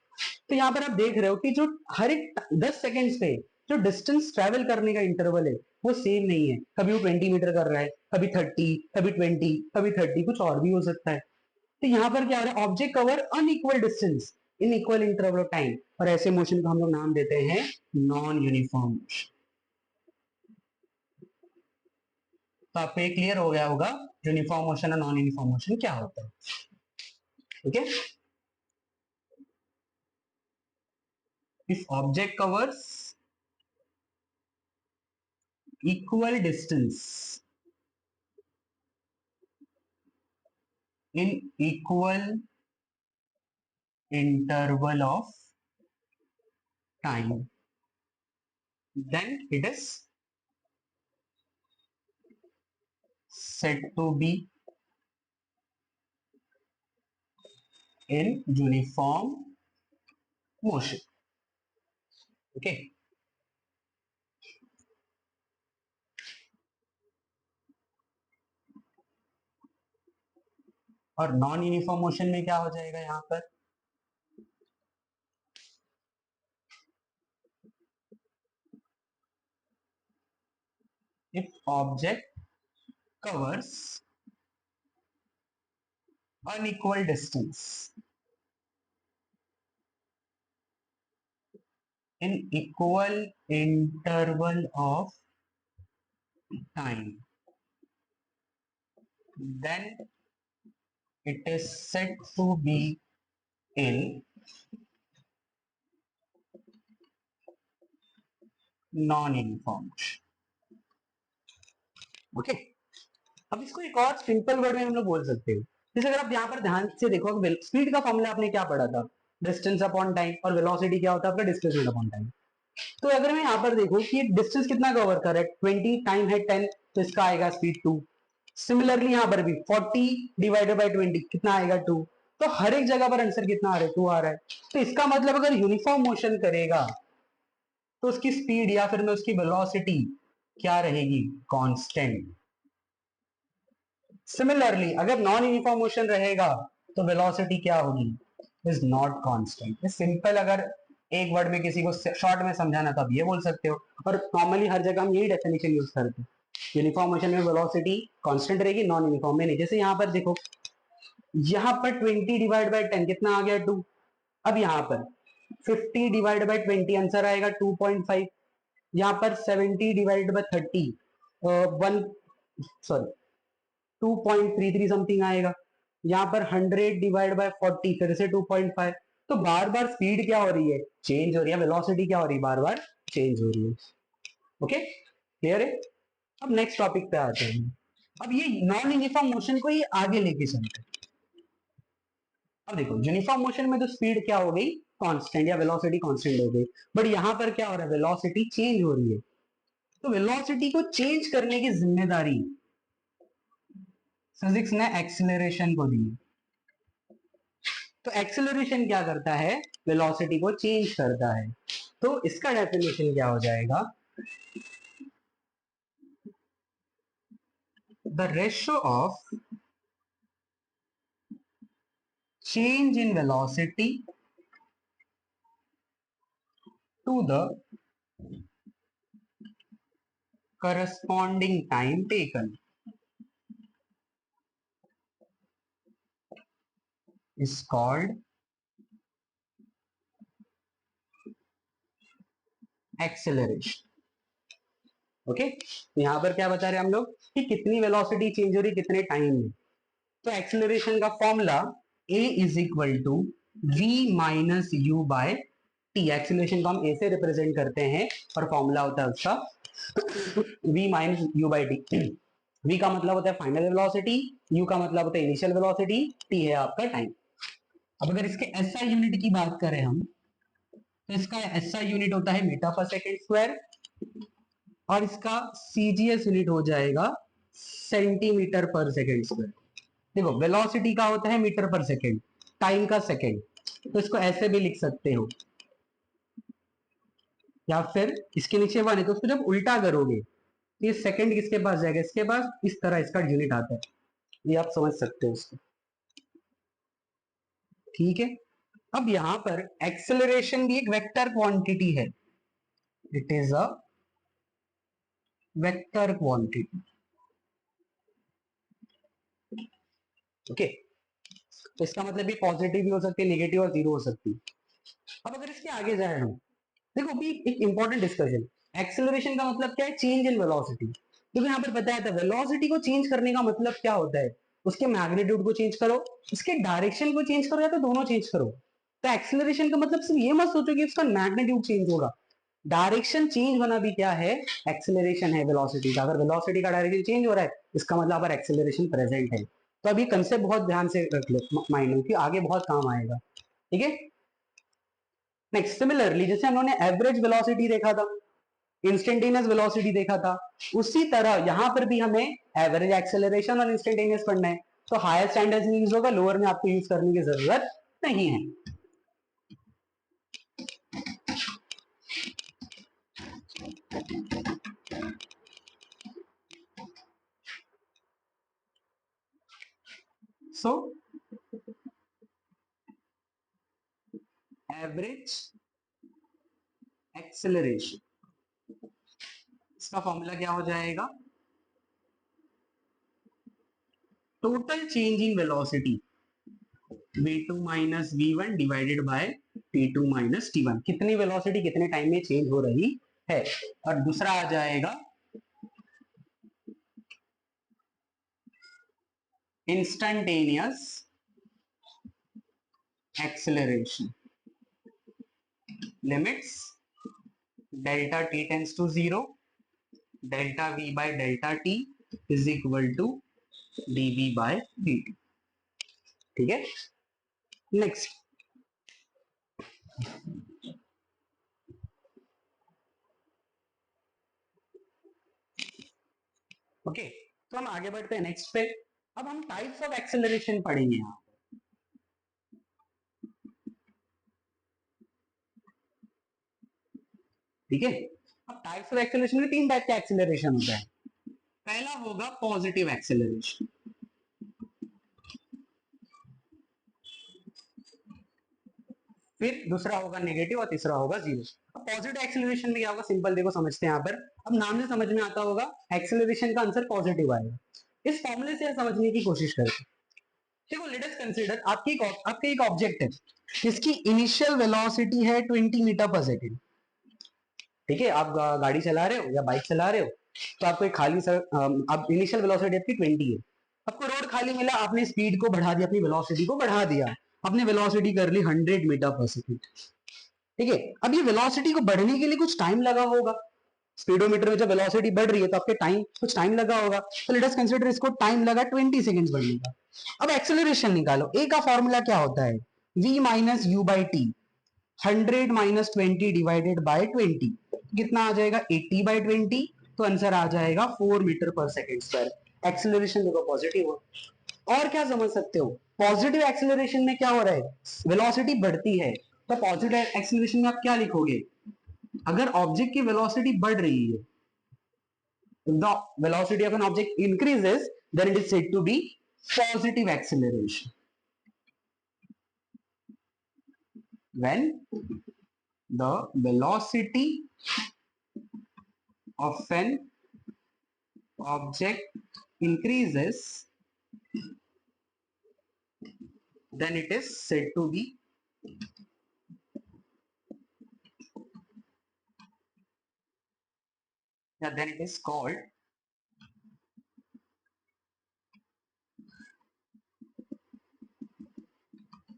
तो यहाँ पर आप देख रहे हो कि जो हर एक 10 सेकेंड्स पे जो डिस्टेंस ट्रेवल करने का इंटरवल है वो सेम नहीं है, कभी वो 20 मीटर कर रहा है, कभी 30, कभी 20, कभी 30, कुछ और भी हो सकता है। तो यहाँ पर क्या हो रहा है, object cover unequal distance in equal interval of time, और ऐसे मोशन को हम लोग नाम देते हैं नॉन यूनिफॉर्म मोशन। तो आपको ये क्लियर हो गया होगा यूनिफॉर्म मोशन और नॉन यूनिफॉर्म मोशन क्या होता है. ठीक है. If object covers equal distance in equal interval of time, then it is said to be in uniform motion. Okay. और नॉन यूनिफॉर्म मोशन में क्या हो जाएगा यहां पर, if object covers unequal distance in equal interval of time, then it is said to be in non-uniform motion. Okay. अब इसको एक और सिंपल वर्ड में हम लोग बोल सकते हैं. जैसे अगर आप यहाँ पर ध्यान से देखो, स्पीड का फॉर्मूला आपने क्या पढ़ा था, डिस्टेंस अपॉन टाइम, और वेलोसिटी क्या होता है आपका, डिस्प्लेसमेंट अपॉन टाइम. तो अगर मैं यहाँ पर देखूं कि डिस्टेंस कितना कवर कर रहा है, 20 टाइम है 10, तो इसका आएगा स्पीड 2. सिमिलरली यहाँ पर भी 40 डिवाइडेड बाई 20 कितना आएगा 2. तो हर एक जगह पर आंसर कितना आ रहा है, 2 आ रहा है. तो इसका मतलब अगर यूनिफॉर्म मोशन करेगा तो उसकी स्पीड या फिर में उसकी वेलोसिटी क्या रहेगी, कांस्टेंट. सिमिलरली अगर नॉन यूनिफॉर्म मोशन रहेगा तो वेलोसिटी क्या होगी, इज नॉट कांस्टेंट. सिंपल अगर एक वर्ड में किसी को शॉर्ट में समझाना तो आप ये बोल सकते हो, और नॉर्मली हर जगह हम यही डेफिनेशन यूज करते हैं. यूनिफॉर्म मोशन में वेलोसिटी कांस्टेंट रहेगी, नॉन यूनिफॉर्म में नहीं. जैसे यहां पर देखो, यहां पर 20 डिवाइड बाय 10 कितना आ गया 2. अब यहां पर 50 डिवाइड बाय 20 आंसर आएगा 2.5. यहां पर 70 divide by 30 one sorry 2.33 something आएगा. यहां पर 100 डिवाइड बाय 40 फिर से 2.5. तो बार बार स्पीड क्या हो रही है, चेंज हो रही है, वेलोसिटी क्या हो रही है, बार बार चेंज हो रही है. ओके, क्लियर है. अब नेक्स्ट टॉपिक पे आते हैं. अब ये नॉन यूनिफॉर्म मोशन को ही आगे लेके चलते हैं. अब देखो यूनिफॉर्म मोशन में तो स्पीड क्या हो गई, कांस्टेंट या वेलोसिटी कांस्टेंट हो गई. बट यहां पर क्या हो रहा है, वेलोसिटी चेंज हो रही है. तो वेलोसिटी को चेंज करने की जिम्मेदारी फिजिक्स ने एक्सीलरेशन को दी. तो एक्सेलरेशन क्या करता है, वेलोसिटी को चेंज करता है. तो इसका डेफिनेशन क्या हो जाएगा, the ratio of change in velocity to the corresponding time taken is called acceleration. Okay, यहां पर क्या बता रहे हैं हम लोग कि कितनी वेलोसिटी चेंज हो रही है कितने टाइम में. तो एक्सेलरेशन का formula a is equal to v minus U by T. Acceleration को हम a से रिप्रेजेंट करते हैं और फॉर्मूला होता है उसका v minus U by T. v का मतलब होता है फाइनल वेलोसिटी, u का मतलब होता है इनिशियल वेलोसिटी, t है आपका टाइम. अब अगर इसके एसआई यूनिट की बात करें हम, तो इसका एसआई यूनिट होता है मीटर पर सेकेंड स्क्वायर, और इसका सीजीएस यूनिट हो जाएगा सेंटीमीटर पर सेकेंड स्क्वायर. देखो वेलोसिटी का होता है मीटर पर सेकेंड, टाइम का सेकेंड, तो इसको ऐसे भी लिख सकते हो, या फिर इसके नीचे वन है तो उसको जब उल्टा करोगे तो ये सेकेंड किसके पास जाएगा, इसके पास. इस तरह इसका यूनिट आता है, ये आप समझ सकते हो इसको. ठीक है. अब यहां पर एक्सेलरेशन भी एक वेक्टर क्वांटिटी है, it is a vector quantity. Okay, तो इसका मतलब ये पॉजिटिव भी हो सकती है, नेगेटिव और जीरो हो सकती है. अब अगर इसके आगे जाए हम, देखो भी एक इंपॉर्टेंट डिस्कशन, एक्सेलरेशन का मतलब क्या है, चेंज इन वेलोसिटी. क्योंकि यहाँ पर बताया था वेलोसिटी को चेंज करने का मतलब क्या होता है, उसके मैग्नीट्यूड को चेंज करो, उसके डायरेक्शन को चेंज करो, या तो दोनों चेंज करो। तो एक्सेलरेशन का मतलब सिर्फ ये मत सोचो कि उसका मैग्नीट्यूड चेंज होगा, डायरेक्शन चेंज होना भी क्या है, एक्सेलरेशन है वेलोसिटी का। अगर वेलोसिटी का डायरेक्शन चेंज हो रहा है, इसका मतलब अगर एक्सेलरेशन प्रेजेंट है। तो अभी कंसेप्ट बहुत ध्यान से रख लो माइंड में, कि आगे बहुत काम आएगा। ठीक है, नेक्स्ट सिमिलरली जैसे हम लोगों ने एवरेज वेलोसिटी देखा था, इंस्टेंटेनियस वेलोसिटी देखा था, उसी तरह यहां पर भी हमें एवरेज एक्सेलरेशन और इंस्टेंटेनियस पढ़ना है। तो हायर स्टैंडर्ड में यूज होगा, लोअर में आपको यूज करने की जरूरत नहीं है। सो एवरेज एक्सेलरेशन, इसका फॉर्मूला क्या हो जाएगा, total change in velocity v2 minus v1 divided by t2 minus t1। कितनी वेलोसिटी कितने टाइम में चेंज हो रही है। और दूसरा आ जाएगा instantaneous acceleration, limits delta t tends to zero, delta v by delta t is equal to dv by dt। ठीक है, नेक्स्ट ओके, तो हम आगे बढ़ते हैं नेक्स्ट पे। अब हम टाइप्स ऑफ एक्सेलरेशन पढ़ेंगे यहाँ। ठीक है, अब टाइप्स ऑफ एक्सेलरेशन में तीन टाइप का एक्सेलरेशन होता है। पहला होगा पॉजिटिव एक्सेलरेशन, फिर दूसरा होगा नेगेटिव और तीसरा होगा जीरो। अब पॉजिटिव एक्सेलरेशन में क्या होगा, सिंपल देखो समझते हैं यहाँ पर। अब नाम से समझ में आता होगा एक्सेलरेशन का आंसर पॉजिटिव आएगा। इस फॉर्मूले से समझने की कोशिश करते हैं। देखो लेट अस कंसीडर आपके एक ऑब्जेक्ट है, जिसकी इनिशियल वेलोसिटी है 20 मीटर पर सेकेंड। ठीक है, आप गाड़ी चला रहे हो या बाइक चला रहे हो, तो आपको एक खाली सर आप इनिशियल वेलोसिटी आपकी 20 है। आपको रोड खाली मिला, आपने स्पीड को बढ़ा दिया, अपनी वेलोसिटी को बढ़ा दिया, आपने वेलोसिटी कर ली 100 मीटर पर सेकेंड। ठीक है, अब ये वेलोसिटी को बढ़ने के लिए कुछ टाइम लगा होगा, स्पीडोमीटर में जब वेलोसिटी बढ़ रही है तो आपके कुछ टाइम लगा होगा। तो लेट अस कंसीडर इसको टाइम लगा 20 सेकंड्स बढ़ने का। अब एक्सेलरेशन निकालो, ए का फॉर्मूला क्या होता है, v minus U by T, 100 minus 20 divided by 20, कितना आ जाएगा 80 बाय 20। तो आंसर आ जाएगा 4 मीटर पर सेकेंड स्क्वायर। एक्सेलरेशन देखो पॉजिटिव हो। और क्या समझ सकते हो, पॉजिटिव एक्सेलरेशन में क्या हो रहा है, वेलोसिटी बढ़ती है। तो पॉजिटिव एक्सेलरेशन में आप क्या लिखोगे, अगर ऑब्जेक्ट की वेलोसिटी बढ़ रही है, the velocity of an object increases, then it is said to be positive acceleration. When the velocity of an object increases, then it is said to be then it is called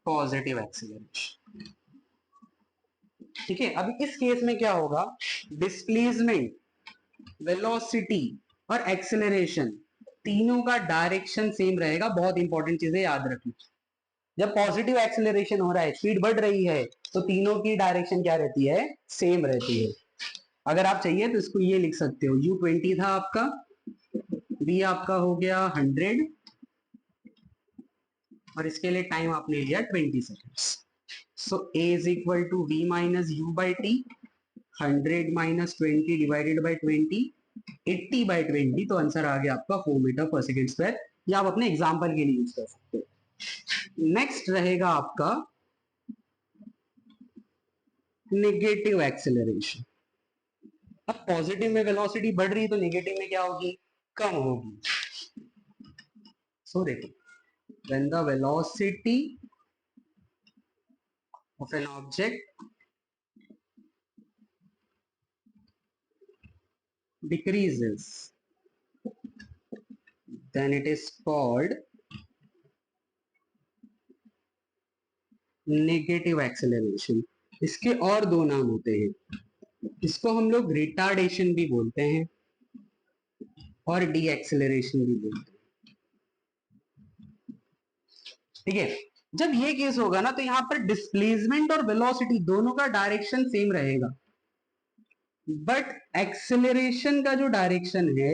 positive acceleration. ठीक है, अभी इस case में क्या होगा, displacement, velocity और acceleration तीनों का डायरेक्शन सेम रहेगा। बहुत इंपॉर्टेंट चीजें याद रखनी, जब पॉजिटिव एक्सेलरेशन हो रहा है, स्पीड बढ़ रही है, तो तीनों की डायरेक्शन क्या रहती है, सेम रहती है। अगर आप चाहिए तो इसको ये लिख सकते हो, u20 था आपका, v आपका हो गया 100, और इसके लिए टाइम आपने लिया 20 seconds. So a is equal to v minus U by T, 100 minus 20 divided by 20, 80 by 20। तो आंसर आ गया आपका 4 मीटर पर सेकेंड स्क्वायर। या आप अपने एग्जाम्पल के लिए यूज कर सकते हो। नेक्स्ट रहेगा आपका नेगेटिव एक्सेलरेशन। अब पॉजिटिव में वेलोसिटी बढ़ रही है, तो नेगेटिव में क्या होगी, कम होगी। सो देखो, when the velocity of an object decreases, then it is called negative acceleration. इसके और दो नाम होते हैं, इसको हम लोग रिटार्डेशन भी बोलते हैं और डी एक्सेलरेशन भी बोलते हैं। ठीक है, जब ये केस होगा ना तो यहां पर डिस्प्लेसमेंट और वेलोसिटी दोनों का डायरेक्शन सेम रहेगा, बट एक्सेलरेशन का जो डायरेक्शन है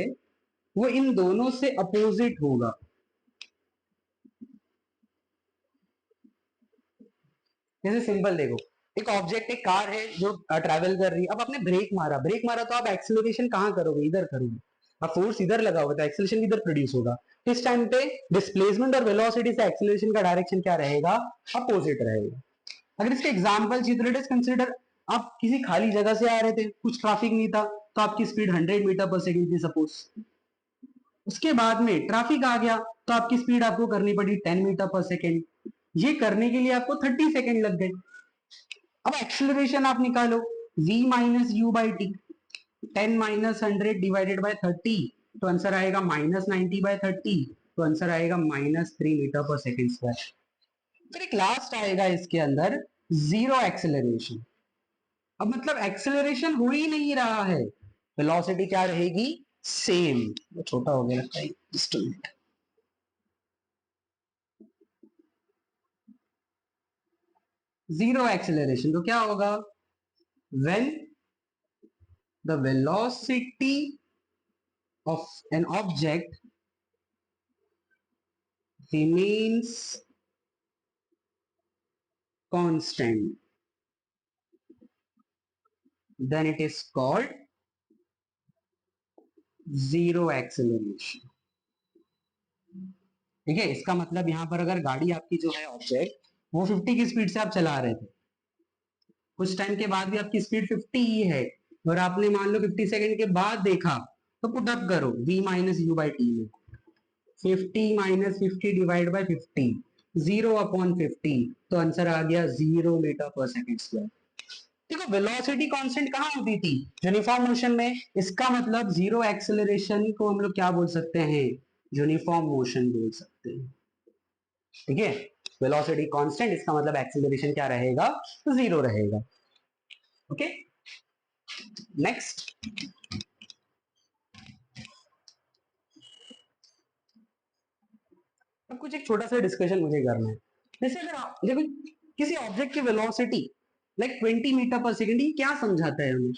वो इन दोनों से अपोजिट होगा। जैसे सिंपल देखो, एक ऑब्जेक्ट, एक कार है जो ट्रैवल कर रही है, अब आपने ब्रेक मारा तो आप एक्सेलरेशन कहां करोगे? इधर करोगे। अब फोर्स इधर लगा होगा तो एक्सेलरेशन इधर प्रोड्यूस होगा। इस टाइम पे डिस्प्लेसमेंट और वेलोसिटी से एक्सेलरेशन का डायरेक्शन क्या रहेगा? अपोजिट रहेगा। अगर इसके एग्जाम्पल चाहिए, लेट अस कंसीडर आप किसी खाली जगह से आ रहे थे, कुछ ट्रैफिक नहीं था, तो आपकी स्पीड 100 मीटर पर सेकेंड थी सपोज। उसके बाद में ट्रैफिक आ गया तो आपकी स्पीड आपको करनी पड़ी 10 मीटर पर सेकेंड। ये करने के लिए आपको 30 सेकेंड लग गए। अब एक्सेलरेशन आप निकालो, v minus U by T, 10 minus 100 divided by 30, तो आंसर आएगा माइनस 90 बाय 30, तो आंसर आएगा माइनस 3 मीटर पर सेकेंड स्क्वायर। फिर एक लास्ट आएगा इसके अंदर जीरो एक्सेलरेशन। अब मतलब एक्सेलरेशन हो ही नहीं रहा है, वेलोसिटी क्या रहेगी? सेम। वो छोटा हो गया लगता है, just a minute. Zero acceleration तो क्या होगा? When the velocity of an object remains constant, then it is called zero acceleration। ठीक है, इसका मतलब यहां पर अगर गाड़ी आपकी जो है ऑब्जेक्ट वो 50 की स्पीड से आप चला रहे थे, कुछ टाइम के बाद भी आपकी स्पीड 50 ही है, और आपने मान लो 50 सेकंड के बाद देखा, तो पुट अप करो v minus U by T में 50 माइनस 50 डिवाइड बाई 50, 0 अपॉन 50, तो आंसर आ गया 0 मीटर पर सेकेंड स्क्वायर। देखो वेलोसिटी कांस्टेंट कहां होती थी? यूनिफॉर्म मोशन में। इसका मतलब जीरो एक्सेलरेशन को हम लोग क्या बोल सकते हैं? यूनिफॉर्म मोशन बोल सकते हैं। ठीक है, वेलोसिटी कांस्टेंट, इसका मतलब एक्सेलरेशन क्या रहेगा? जीरो रहेगा। Okay, next. अब कुछ एक छोटा सा डिस्कशन मुझे करना है। जैसे अगर आप देखो किसी ऑब्जेक्ट की वेलोसिटी लाइक 20 मीटर पर सेकेंड, ये क्या समझाता है हमें?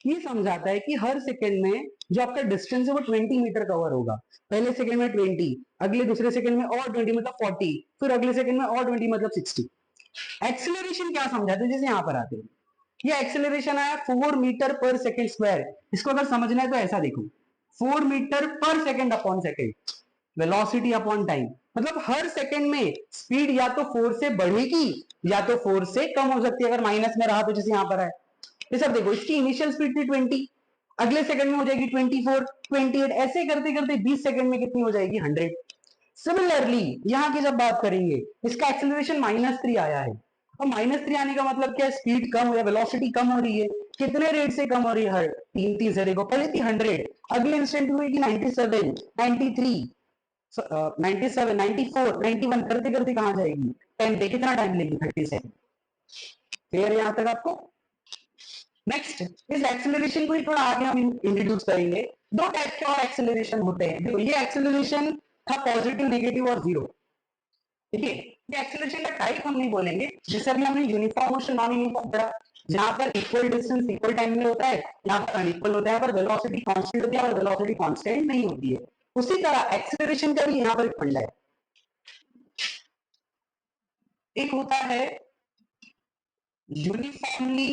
ये समझाता है कि हर सेकंड में जो आपका डिस्टेंस है वो 20 मीटर कवर होगा। पहले सेकंड में 20, अगले दूसरे सेकंड में और 20 मतलब 40, फिर अगले सेकंड में और 20 मतलब 60। एक्सेलरेशन क्या समझाते हैं? जैसे यहां पर आते हैं, ये एक्सेलरेशन आया 4 मीटर पर सेकंड स्क्वायर। इसको अगर समझना है तो ऐसा देखो, 4 मीटर पर second upon second, velocity upon time. मतलब हर सेकंड में स्पीड या तो 4 से बढ़ेगी या तो 4 से कम हो सकती है, अगर माइनस में रहा तो, जैसे यहां पर है। ये सब देखो, इसकी इनिशियल स्पीड थी 20, अगले सेकंड में हो जाएगी 24, 28, ऐसे करते करते 20 सेकंड में कितनी हो जाएगी? 100। सिमिलरली यहां की जब बात करेंगे, इसका एक्सेलरेशन -3 आया है। और -3 आने का मतलब क्या? स्पीड कम हो या वेलोसिटी कम हो रही है। कितने रेट से कम हो रही है? हर 3 से। देखो पहले थी 100, अगले इंस्टेंट में हुई 97, 93, 97, 94, 91 करते करते कहां जाएगी? 10 पे। कितना टाइम लेगी? 30 सेकंड। क्लियर यहां तक आपको? नेक्स्ट, इस एक्सेलरेशन को ही थोड़ा आगे हम इंट्रोड्यूस करेंगे। दो टाइप के और एक्सेलरेशन होते हैं। देखो ये एक्सेलरेशन था पॉजिटिव, नेगेटिव और जीरो। ठीक है, ये एक्सेलरेशन का टाइप हम नहीं बोलेंगे, जैसे अभी हमने यूनिफॉर्म मोशन, नॉन यूनिफॉर्म पढ़ा, जहां पर इक्वल डिस्टेंस इक्वल टाइम में होता है, यहाँ पर अनइक्वल होता है, पर वेलोसिटी कांस्टेंट होती है और वेलोसिटी कांस्टेंट नहीं होती है। उसी तरह एक्सेलरेशन का भी यहाँ पर एक फंडा है। एक होता है यूनिफॉर्मली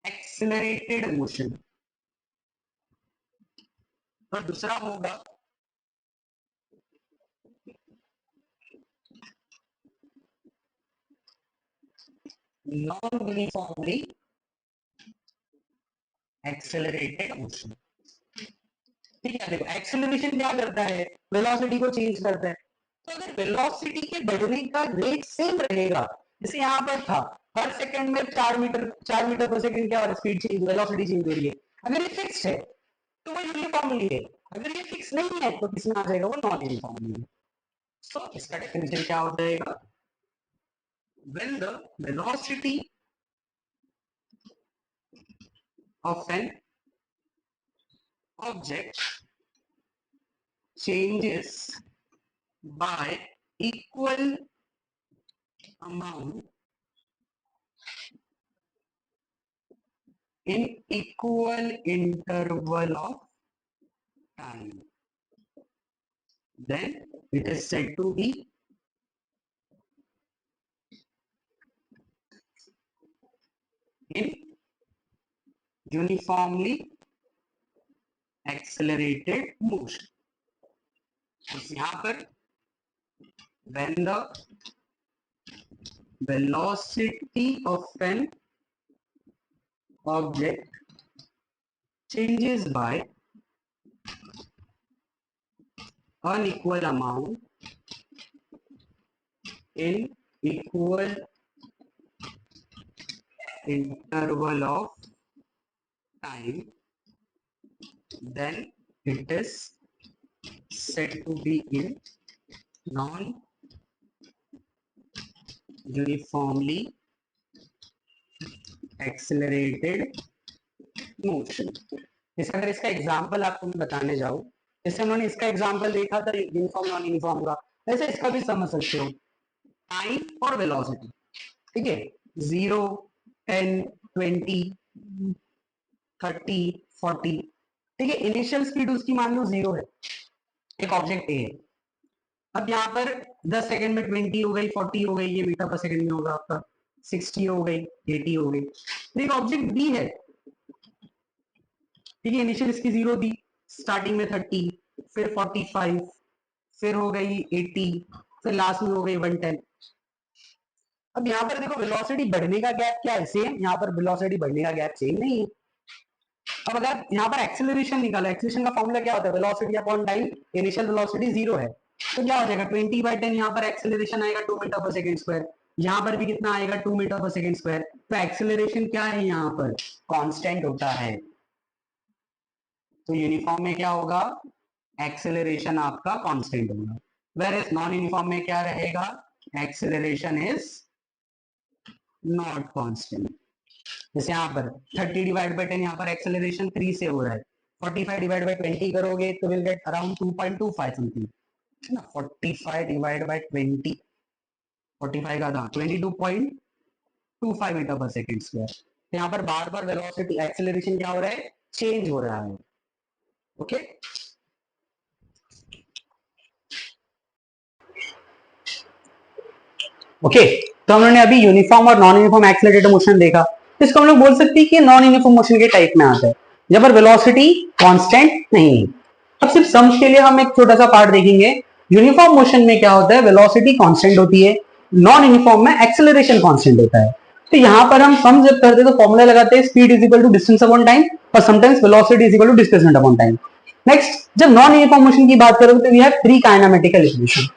एक्सेलरेटेड मोशन और दूसरा होगा नॉन यूनिफॉर्मली एक्सेलरेटेड मोशन। ठीक है, देखो एक्सेलरेशन क्या करता है? वेलोसिटी को चेंज करता है। तो अगर वेलोसिटी के बढ़ने का रेट सेम रहेगा, जैसे यहां पर था, हर सेकंड में 4 मीटर पर सेकंड क्या स्पीड चेंज, वेलोसिटी चेंज हो रही है, अगर ये फिक्स है तो वो यूनिफॉर्मली है। अगर ये फिक्स नहीं है तो किसमें आ जाएगा, वो नॉन यूनिफॉर्म में। सो इसका डेफिनेशन क्या हो जाएगा, when the velocity of an object changes by equal amount in equal interval of time, then it is said to be in uniformly accelerated motion. यहाँ पर when the velocity of an object changes by unequal amount in equal interval of time, then it is said to be in non uniformly accelerated motion. इसका अगर इसका example आपको मैं बताने जाऊं, जैसे हमने इसका एग्जांपल देखा था यूनिफॉर्म नॉन यूनिफॉर्म का, वैसे इसका भी समझ सकते हो, टाइम और वेलोसिटी, ठीक है, 0, 10, 20, 30, 40, ठीक है, इनिशियल स्पीड उसकी मान लो 0 है, एक ऑब्जेक्ट ए है, अब यहाँ पर 10 सेकंड में 20 हो गई, 40 हो गई, ये मीटर पर सेकंड में होगा आपका, 60 हो गई, 80 हो गई, तो एक ऑब्जेक्ट बी है, ठीक है, इनिशियल इसकी 0 थी, स्टार्टिंग में 30, फिर 45, फिर हो गई 80, फिर लास्ट में हो गई 110। अब यहाँ पर देखो वेलोसिटी बढ़ने का गैप क्या है, सेम, यहाँ पर वेलोसिटी बढ़ने का गैप सेम नहीं है। अब अगर यहाँ पर एक्सेलरेशन निकाला, एक्सेलरेशन का फॉर्मूला क्या होता है, velocity upon time, initial velocity 0 है, तो क्या हो जाएगा 20/10, यहाँ पर एक्सेलरेशन आएगा 2 मीटर पर सेकंड स्क्वायर, यहाँ पर भी कितना आएगा 2 मीटर पर सेकंड स्क्वायर, तो एक्सेलरेशन क्या है यहाँ पर कांस्टेंट होता है, तो यूनिफॉर्म में क्या होगा, एक्सेलरेशन आपका कांस्टेंट होगा, वेयर एज नॉन यूनिफॉर्म में क्या रहेगा, एक्सेलरेशन इज नॉट कांस्टेंट। जैसे यहाँ पर 30/10, यहाँ पर एक्सेलरेशन 3 से हो रहा है, 45/20 करोगे तो विल गेट अराउंड 2.25 समथिंग, है ना, 45/20, 45 का था 22.25 मीटर पर सेकंड स्क्वायर, तो यहाँ पर बार बार वेलोसिटी एक्सेलरेशन क्या हो रहा है, चेंज हो रहा है, ओके। ओके, तो हमने अभी यूनिफॉर्म और नॉन यूनिफॉर्म एक्सेलरेटेड मोशन देखा, इसको हम लोग बोल सकते हैं कि नॉन यूनिफॉर्म मोशन के टाइप में आता है, जब पर वेलोसिटी कांस्टेंट नहीं है। अब सिर्फ सम्स के लिए हम एक छोटा सा पार्ट देखेंगे, यूनिफॉर्म मोशन में क्या होता है, वेलोसिटी कांस्टेंट होती है, नॉन यूनिफॉर्म में एक्सेलरेशन कांस्टेंट होता है। तो यहाँ पर हम सम जब करते हैं तो फॉर्मूला लगाते हैं, speed is equal to distance upon time, और sometimes velocity is equal to displacement upon time. Next, जब नॉन यूनिफॉर्म मोशन की बात करोगे तो we have 3 kinematical equation,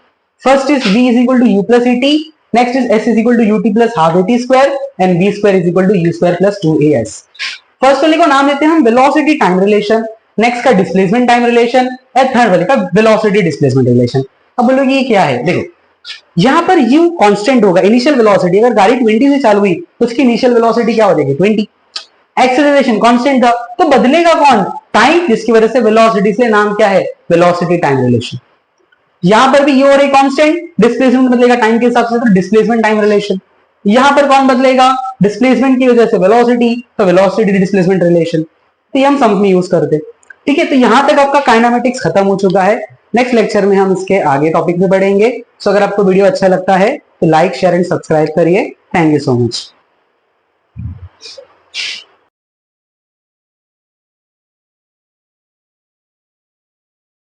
first is v is equal to u plus et, next is s is equal to ut plus half at square and v square is equal to u square plus 2as। First वाले को नाम देते हैं हम velocity time relation, next का displacement time relation, और third वाले का वेलोसिटी डिस्प्लेसमेंट रिलेशन। अब बोलोगे ये क्या है, देखो यहाँ पर u कांस्टेंट होगा, इनिशियल वेलोसिटी, अगर गाड़ी 20 से चालू हुई तो उसकी इनिशियल वेलोसिटी क्या हो जाएगी 20, एक्सेलरेशन कांस्टेंट था, तो बदलेगा कौन, टाइम, जिसकी वजह से वेलोसिटी से नाम क्या है, वेलोसिटी टाइम रिलेशन। यहां पर भी ये और एक कांस्टेंट, डिस्प्लेसमेंट बदलेगा टाइम के हिसाब से, तो डिस्प्लेसमेंट टाइम रिलेशन। यहां पर कौन बदलेगा, डिस्प्लेसमेंट की वजह से वेलोसिटी, तो वेलोसिटी डिस्प्लेसमेंट रिलेशन, तो ये हम सम में यूज करते हैं, ठीक है। तो यहां तक आपका काइनेमेटिक्स खत्म हो चुका है, नेक्स्ट लेक्चर में हम इसके आगे टॉपिक में बढ़ेंगे। सो अगर आपको वीडियो अच्छा लगता है तो लाइक शेयर एंड सब्सक्राइब करिए, थैंक यू सो मच।